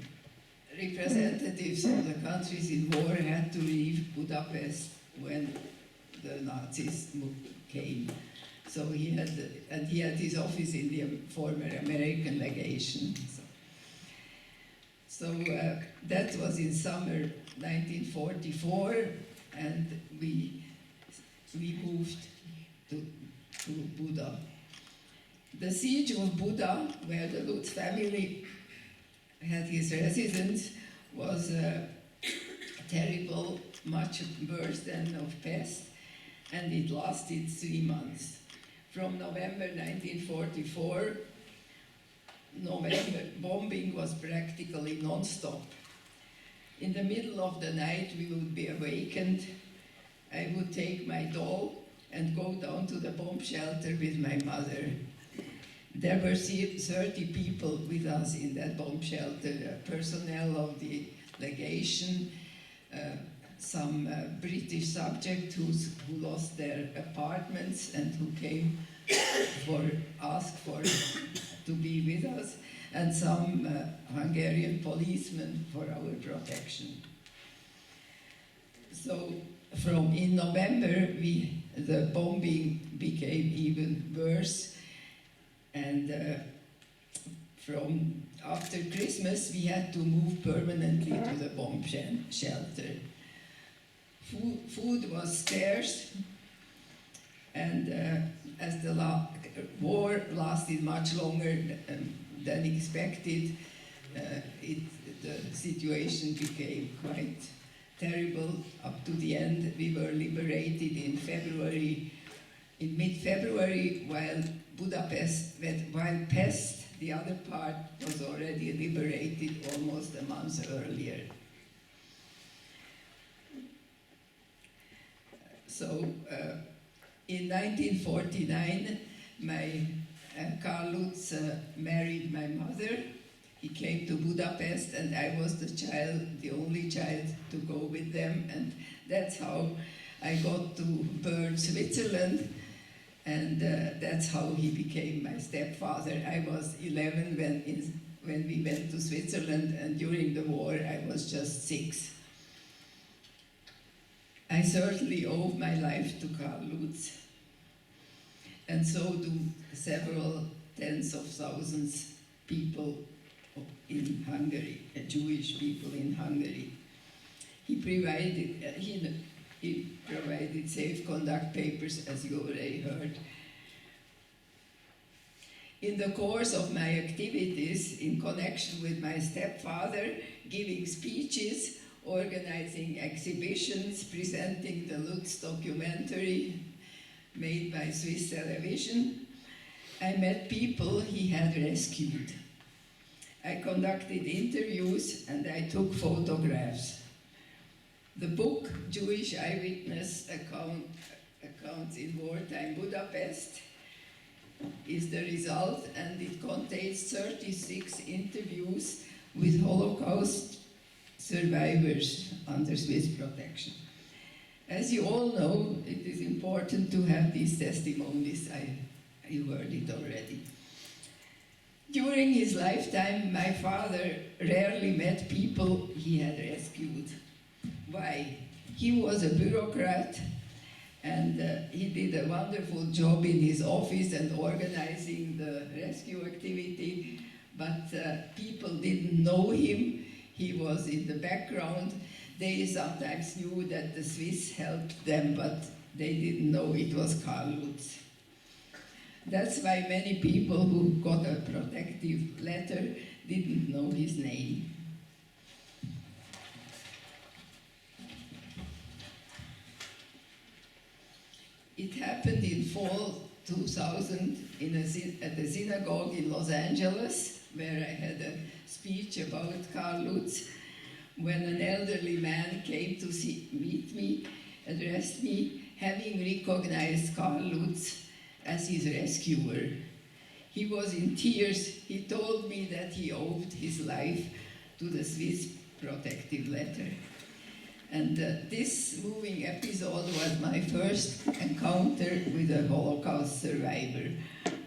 representatives of the countries in war had to leave Budapest when the Nazis came. So he had his office in the former American legation. So that was in summer 1944, and we moved to Buda. The siege of Buda, where the Lutz family had his residence, was terrible, much worse than of pest, and it lasted 3 months. From November 1944, November bombing was practically non-stop. In the middle of the night we would be awakened. I would take my doll and go down to the bomb shelter with my mother. There were 30 people with us in that bomb shelter, personnel of the legation, some British subjects who lost their apartments and who came asked to be with us, and some Hungarian policemen for our protection. So in November, the bombing became even worse, and from after Christmas we had to move permanently to the bomb shelter. Food was scarce, and as the war lasted much longer than expected, the situation became quite terrible. Up to the end, we were liberated in mid-February, while Pest, the other part, was already liberated almost a month earlier. So in 1949, Karl Lutz married my mother. He came to Budapest, and I was the only child to go with them, and that's how I got to Bern, Switzerland, and that's how he became my stepfather. I was 11 when we went to Switzerland, and during the war I was just 6. I certainly owe my life to Karl Lutz, and so do several tens of thousands people in Hungary, Jewish people in Hungary. He provided safe conduct papers, as you already heard. In the course of my activities in connection with my stepfather, giving speeches, organizing exhibitions, presenting the Lutz documentary made by Swiss television, I met people he had rescued. I conducted interviews and I took photographs. The book, Jewish Eyewitness Accounts in Wartime Budapest, is the result, and it contains 36 interviews with Holocaust survivors under Swiss protection. As you all know, it is important to have these testimonies. You heard it already. During his lifetime, my father rarely met people he had rescued. Why? He was a bureaucrat, and he did a wonderful job in his office and organizing the rescue activity, but people didn't know him. He was in the background. They sometimes knew that the Swiss helped them, but they didn't know it was Karl Lutz. That's why many people who got a protective letter didn't know his name. It happened in fall 2000 at the synagogue in Los Angeles, where I had a speech about Karl Lutz, when an elderly man came to meet me, addressed me, having recognized Karl Lutz as his rescuer. He was in tears. He told me that he owed his life to the Swiss protective letter. And this moving episode was my first encounter with a Holocaust survivor.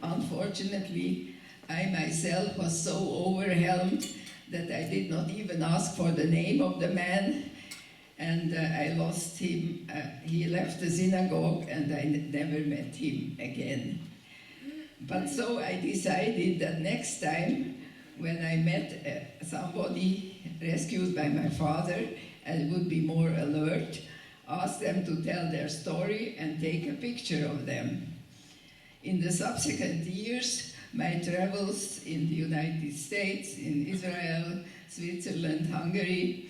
Unfortunately, I myself was so overwhelmed that I did not even ask for the name of the man, and I lost him. He left the synagogue and I never met him again. But so I decided that next time when I met somebody rescued by my father, I would be more alert, ask them to tell their story and take a picture of them. In the subsequent years, my travels in the United States, in Israel, Switzerland, Hungary,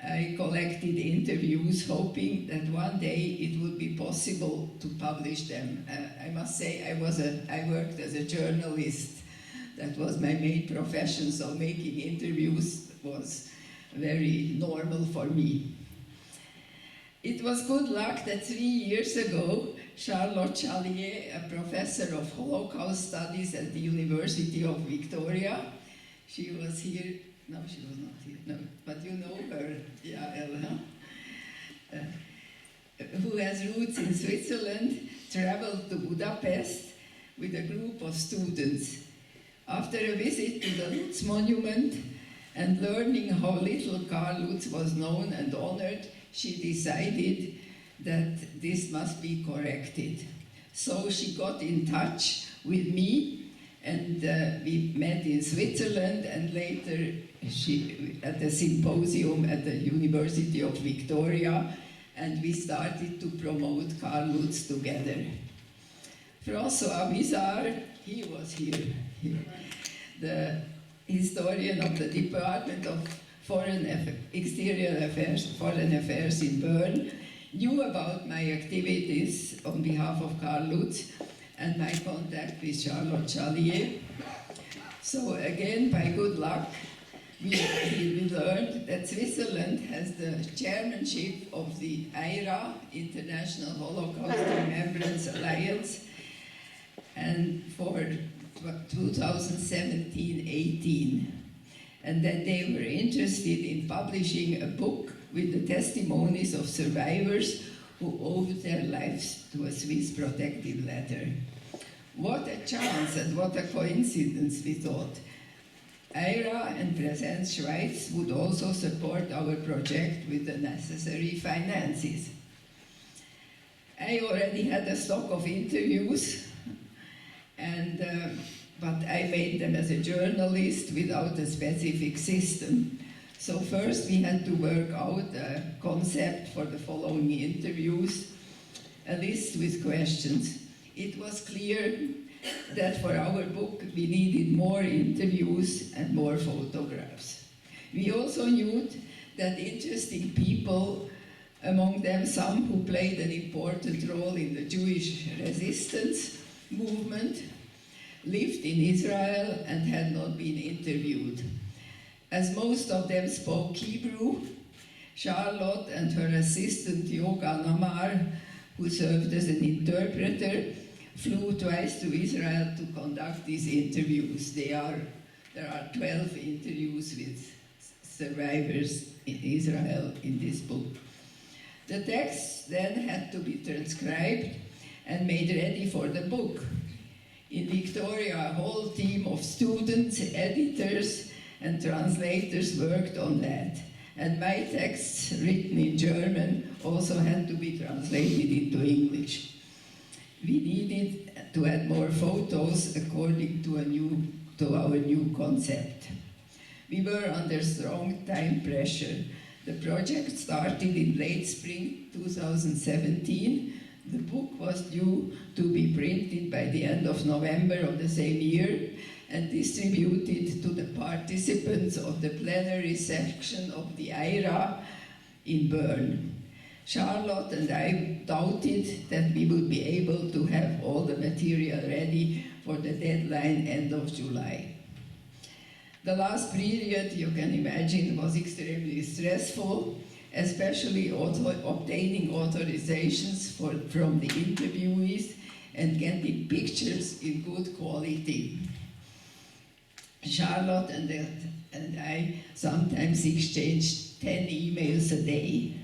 I collected interviews, hoping that one day it would be possible to publish them. I must say I worked as a journalist. That was my main profession, so making interviews was very normal for me. It was good luck that 3 years ago, Charlotte Chalier, a professor of Holocaust studies at the University of Victoria, she was here. No, she was not here. No, but you know her, yeah, Elna, who has roots in Switzerland, traveled to Budapest with a group of students. After a visit to the Lutz monument and learning how little Karl Lutz was known and honored, she decided that this must be corrected. So she got in touch with me, and we met in Switzerland, and later at a symposium at the University of Victoria, and we started to promote Karl Lutz together. François Wizard, he was here, the historian of the Department of Foreign Affairs in Bern, knew about my activities on behalf of Karl Lutz and my contact with Charlotte Chalier. So again, by good luck, we learned that Switzerland has the chairmanship of the IRA, International Holocaust Remembrance Alliance, and for 2017-18, and that they were interested in publishing a book with the testimonies of survivors who owed their lives to a Swiss protective letter. What a chance and what a coincidence, we thought. IRA and Präsenz Schweiz would also support our project with the necessary finances. I already had a stock of interviews, but I made them as a journalist without a specific system. So first we had to work out a concept for the following interviews, a list with questions. It was clear that for our book we needed more interviews and more photographs. We also knew that interesting people, among them some who played an important role in the Jewish resistance movement, lived in Israel and had not been interviewed. As most of them spoke Hebrew, Charlotte and her assistant Yoga Namar, who served as an interpreter, flew twice to Israel to conduct these interviews. There are 12 interviews with survivors in Israel in this book. The text then had to be transcribed and made ready for the book. In Victoria, a whole team of students, editors, and translators worked on that. And my texts, written in German, also had to be translated into English. We needed to add more photos according to our new concept. We were under strong time pressure. The project started in late spring 2017. The book was due to be printed by the end of November of the same year and distributed to the participants of the plenary section of the IRA in Bern. Charlotte and I doubted that we would be able to have all the material ready for the deadline end of July. The last period, you can imagine, was extremely stressful, especially obtaining authorizations from the interviewees and getting pictures in good quality. Charlotte and I sometimes exchanged 10 emails a day,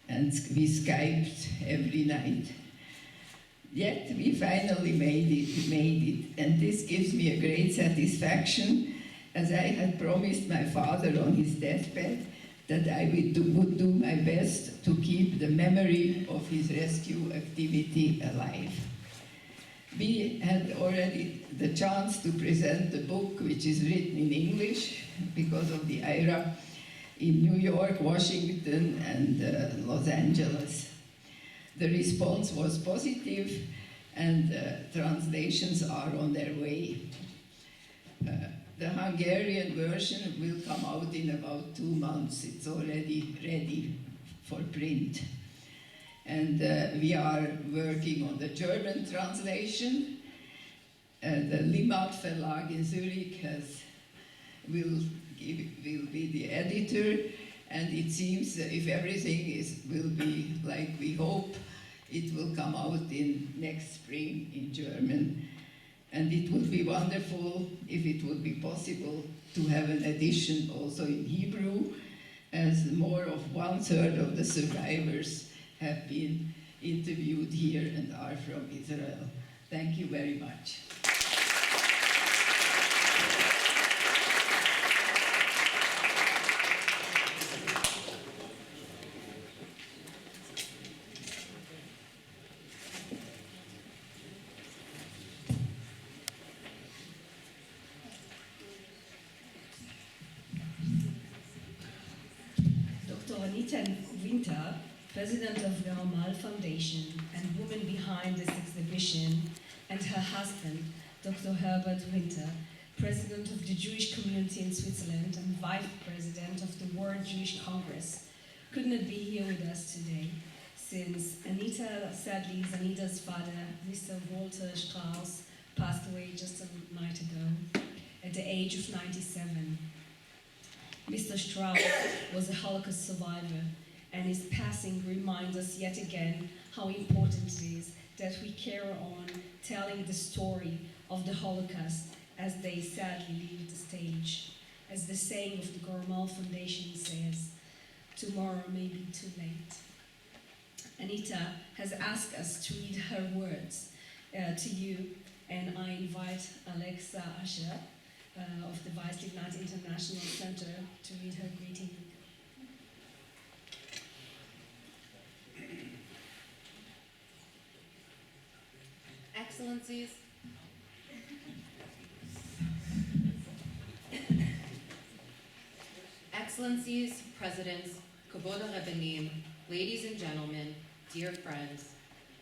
and we Skyped every night. Yet we finally made it, and this gives me a great satisfaction, as I had promised my father on his deathbed that I would do my best to keep the memory of his rescue activity alive. We had already the chance to present the book, which is written in English because of the IRA, in New York, Washington, and Los Angeles. The response was positive, and translations are on their way. The Hungarian version will come out in about 2 months. It's already ready for print. And we are working on the German translation. The Limmat Verlag in Zurich will be the editor, and it seems that if everything will be like we hope, it will come out in next spring in German. And it would be wonderful if it would be possible to have an edition also in Hebrew, as more of 1/3 of the survivors have been interviewed here and are from Israel. Thank you very much. Dr. Anita Winter, president of the Amal Foundation and woman behind this exhibition, and her husband, Dr. Herbert Winter, president of the Jewish community in Switzerland and vice president of the World Jewish Congress, could not be here with us today, since sadly, Anita's father, Mr. Walter Strauss, passed away just a night ago at the age of 97. Mr. Strauss was a Holocaust survivor, and his passing reminds us yet again how important it is that we carry on telling the story of the Holocaust as they sadly leave the stage. As the saying of the Gormal Foundation says, tomorrow may be too late. Anita has asked us to read her words to you, and I invite Alexa Asher of the Weiss Lignite International Center to read her greeting. Excellencies, Excellencies, Presidents, Kavod Rabbanim, ladies and gentlemen, dear friends,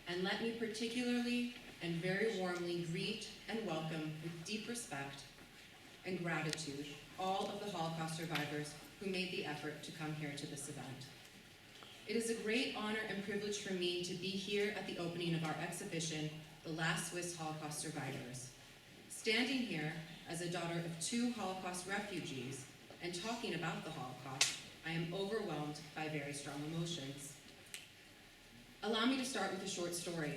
and let me particularly and very warmly greet and welcome with deep respect and gratitude all of the Holocaust survivors who made the effort to come here to this event. It is a great honor and privilege for me to be here at the opening of our exhibition, The Last Swiss Holocaust Survivors. Standing here as a daughter of 2 Holocaust refugees and talking about the Holocaust, I am overwhelmed by very strong emotions. Allow me to start with a short story.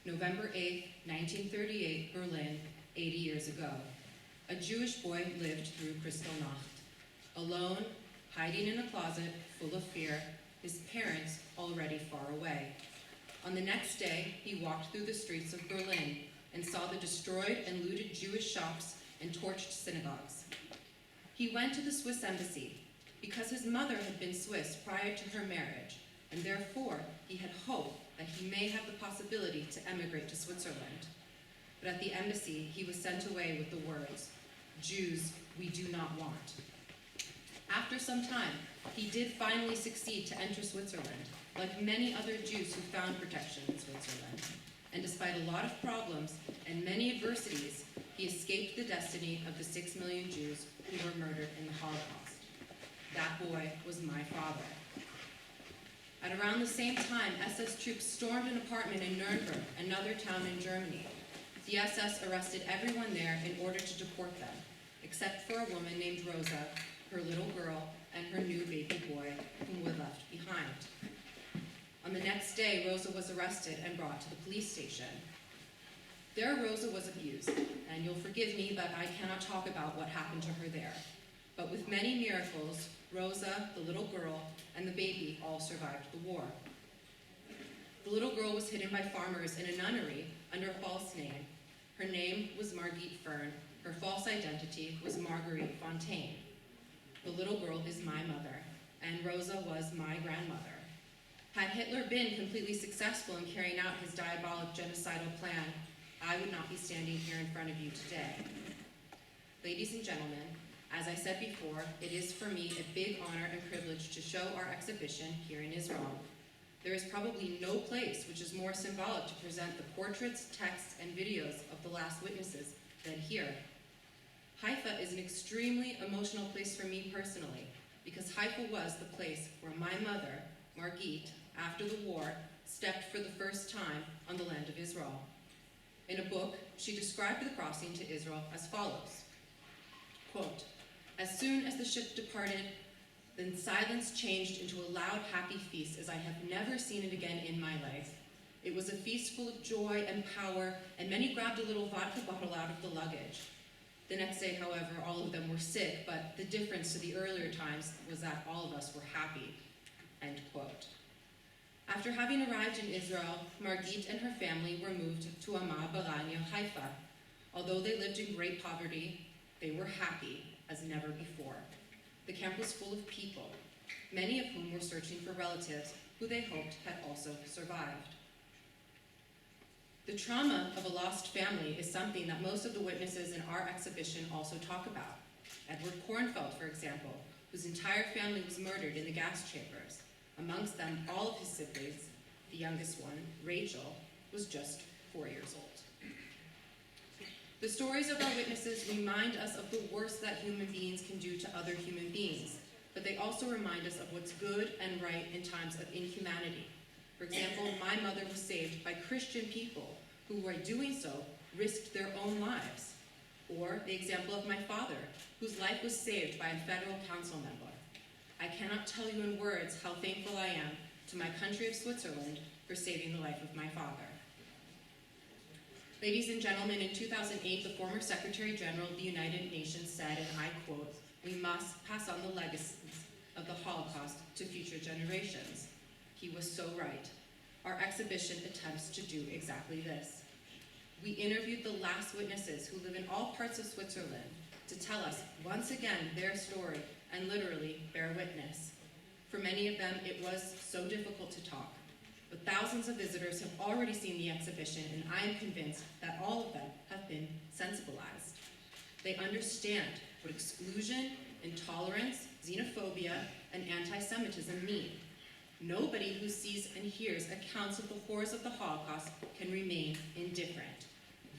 November 8, 1938, Berlin, 80 years ago. A Jewish boy lived through Kristallnacht. Alone, hiding in a closet, full of fear, his parents already far away. On the next day, he walked through the streets of Berlin and saw the destroyed and looted Jewish shops and torched synagogues. He went to the Swiss embassy because his mother had been Swiss prior to her marriage, and therefore he had hoped that he may have the possibility to emigrate to Switzerland. But at the embassy, he was sent away with the words, "Jews, we do not want." After some time, he did finally succeed to enter Switzerland, like many other Jews who found protection in Switzerland. And despite a lot of problems and many adversities, he escaped the destiny of the 6 million Jews who were murdered in the Holocaust. That boy was my father. At around the same time, SS troops stormed an apartment in Nuremberg, another town in Germany. The SS arrested everyone there in order to deport them, except for a woman named Rosa, her little girl, and her new baby boy, whom were left behind. On the next day, Rosa was arrested and brought to the police station. There, Rosa was abused, and you'll forgive me, but I cannot talk about what happened to her there. But with many miracles, Rosa, the little girl, and the baby all survived the war. The little girl was hidden by farmers in a nunnery under a false name. Her name was Margit Fern. Her false identity was Marguerite Fontaine. The little girl is my mother, and Rosa was my grandmother. Had Hitler been completely successful in carrying out his diabolic genocidal plan, I would not be standing here in front of you today. Ladies and gentlemen, as I said before, it is for me a big honor and privilege to show our exhibition here in Israel. There is probably no place which is more symbolic to present the portraits, texts, and videos of the last witnesses than here. Haifa is an extremely emotional place for me personally, because Haifa was the place where my mother, Margit, after the war, stepped for the first time on the land of Israel. In a book, she described the crossing to Israel as follows, quote, "As soon as the ship departed, then silence changed into a loud, happy feast as I have never seen it again in my life. It was a feast full of joy and power, and many grabbed a little vodka bottle out of the luggage. The next day, however, all of them were sick, but the difference to the earlier times was that all of us were happy," end quote. After having arrived in Israel, Margit and her family were moved to Amah Bara near Haifa. Although they lived in great poverty, they were happy as never before. The camp was full of people, many of whom were searching for relatives who they hoped had also survived. The trauma of a lost family is something that most of the witnesses in our exhibition also talk about. Edward Kornfeld, for example, whose entire family was murdered in the gas chambers. Amongst them, all of his siblings, the youngest one, Rachel, was just 4 years old. The stories of our witnesses remind us of the worst that human beings can do to other human beings, but they also remind us of what's good and right in times of inhumanity. For example, my mother was saved by Christian people who, by doing so, risked their own lives. Or the example of my father, whose life was saved by a federal council member. I cannot tell you in words how thankful I am to my country of Switzerland for saving the life of my father. Ladies and gentlemen, in 2008, the former Secretary General of the United Nations said, and I quote, "We must pass on the legacies of the Holocaust to future generations." He was so right. Our exhibition attempts to do exactly this. We interviewed the last witnesses who live in all parts of Switzerland to tell us once again their story and literally bear witness. For many of them, it was so difficult to talk. But thousands of visitors have already seen the exhibition, and I am convinced that all of them have been sensibilized. They understand what exclusion, intolerance, xenophobia, and anti-Semitism mean. Nobody who sees and hears accounts of the horrors of the Holocaust can remain indifferent.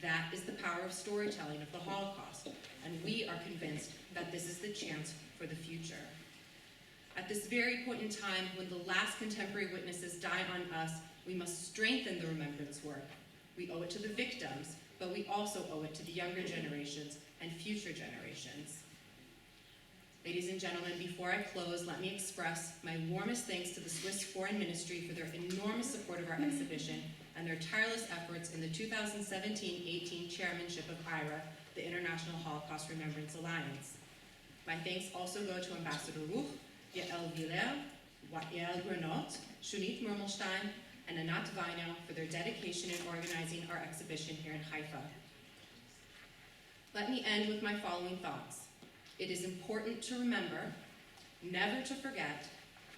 That is the power of storytelling of the Holocaust, and we are convinced that this is the chance for the future. At this very point in time, when the last contemporary witnesses die on us, we must strengthen the remembrance work. We owe it to the victims, but we also owe it to the younger generations and future generations. Ladies and gentlemen, before I close, let me express my warmest thanks to the Swiss Foreign Ministry for their enormous support of our exhibition and their tireless efforts in the 2017-18 chairmanship of IRA, the International Holocaust Remembrance Alliance. My thanks also go to Ambassador Ruch, Yael Villers, Yael Grenot, Shunit Murmelstein, and Anat Weiner for their dedication in organizing our exhibition here in Haifa. Let me end with my following thoughts. It is important to remember, never to forget,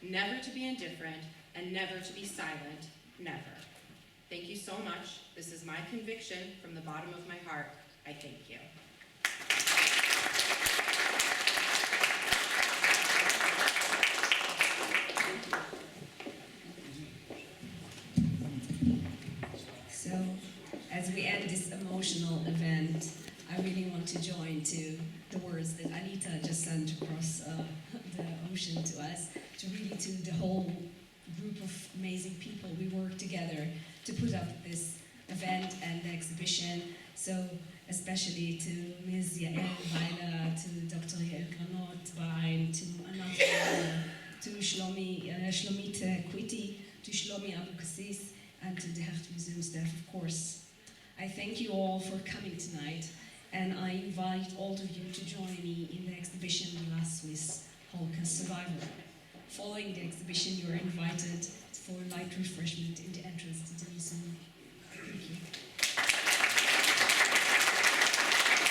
never to be indifferent, and never to be silent, never. Thank you so much. This is my conviction from the bottom of my heart. I thank you. So, as we end this emotional event, I really want to join to the words that Anita just sent across the ocean to us, to the whole group of amazing people. We worked together to put up this event and the exhibition. So, especially to Ms. Yael Weiler, to Dr. Yael Granot, to Anat Weiner, to Shlomit Quitty, to Shlomi Abu Kassis, and to the Hecht Museum staff, of course. I thank you all for coming tonight, and I invite all of you to join me in the exhibition The Last Swiss Holocaust Survivor. Following the exhibition, you are invited for light refreshments.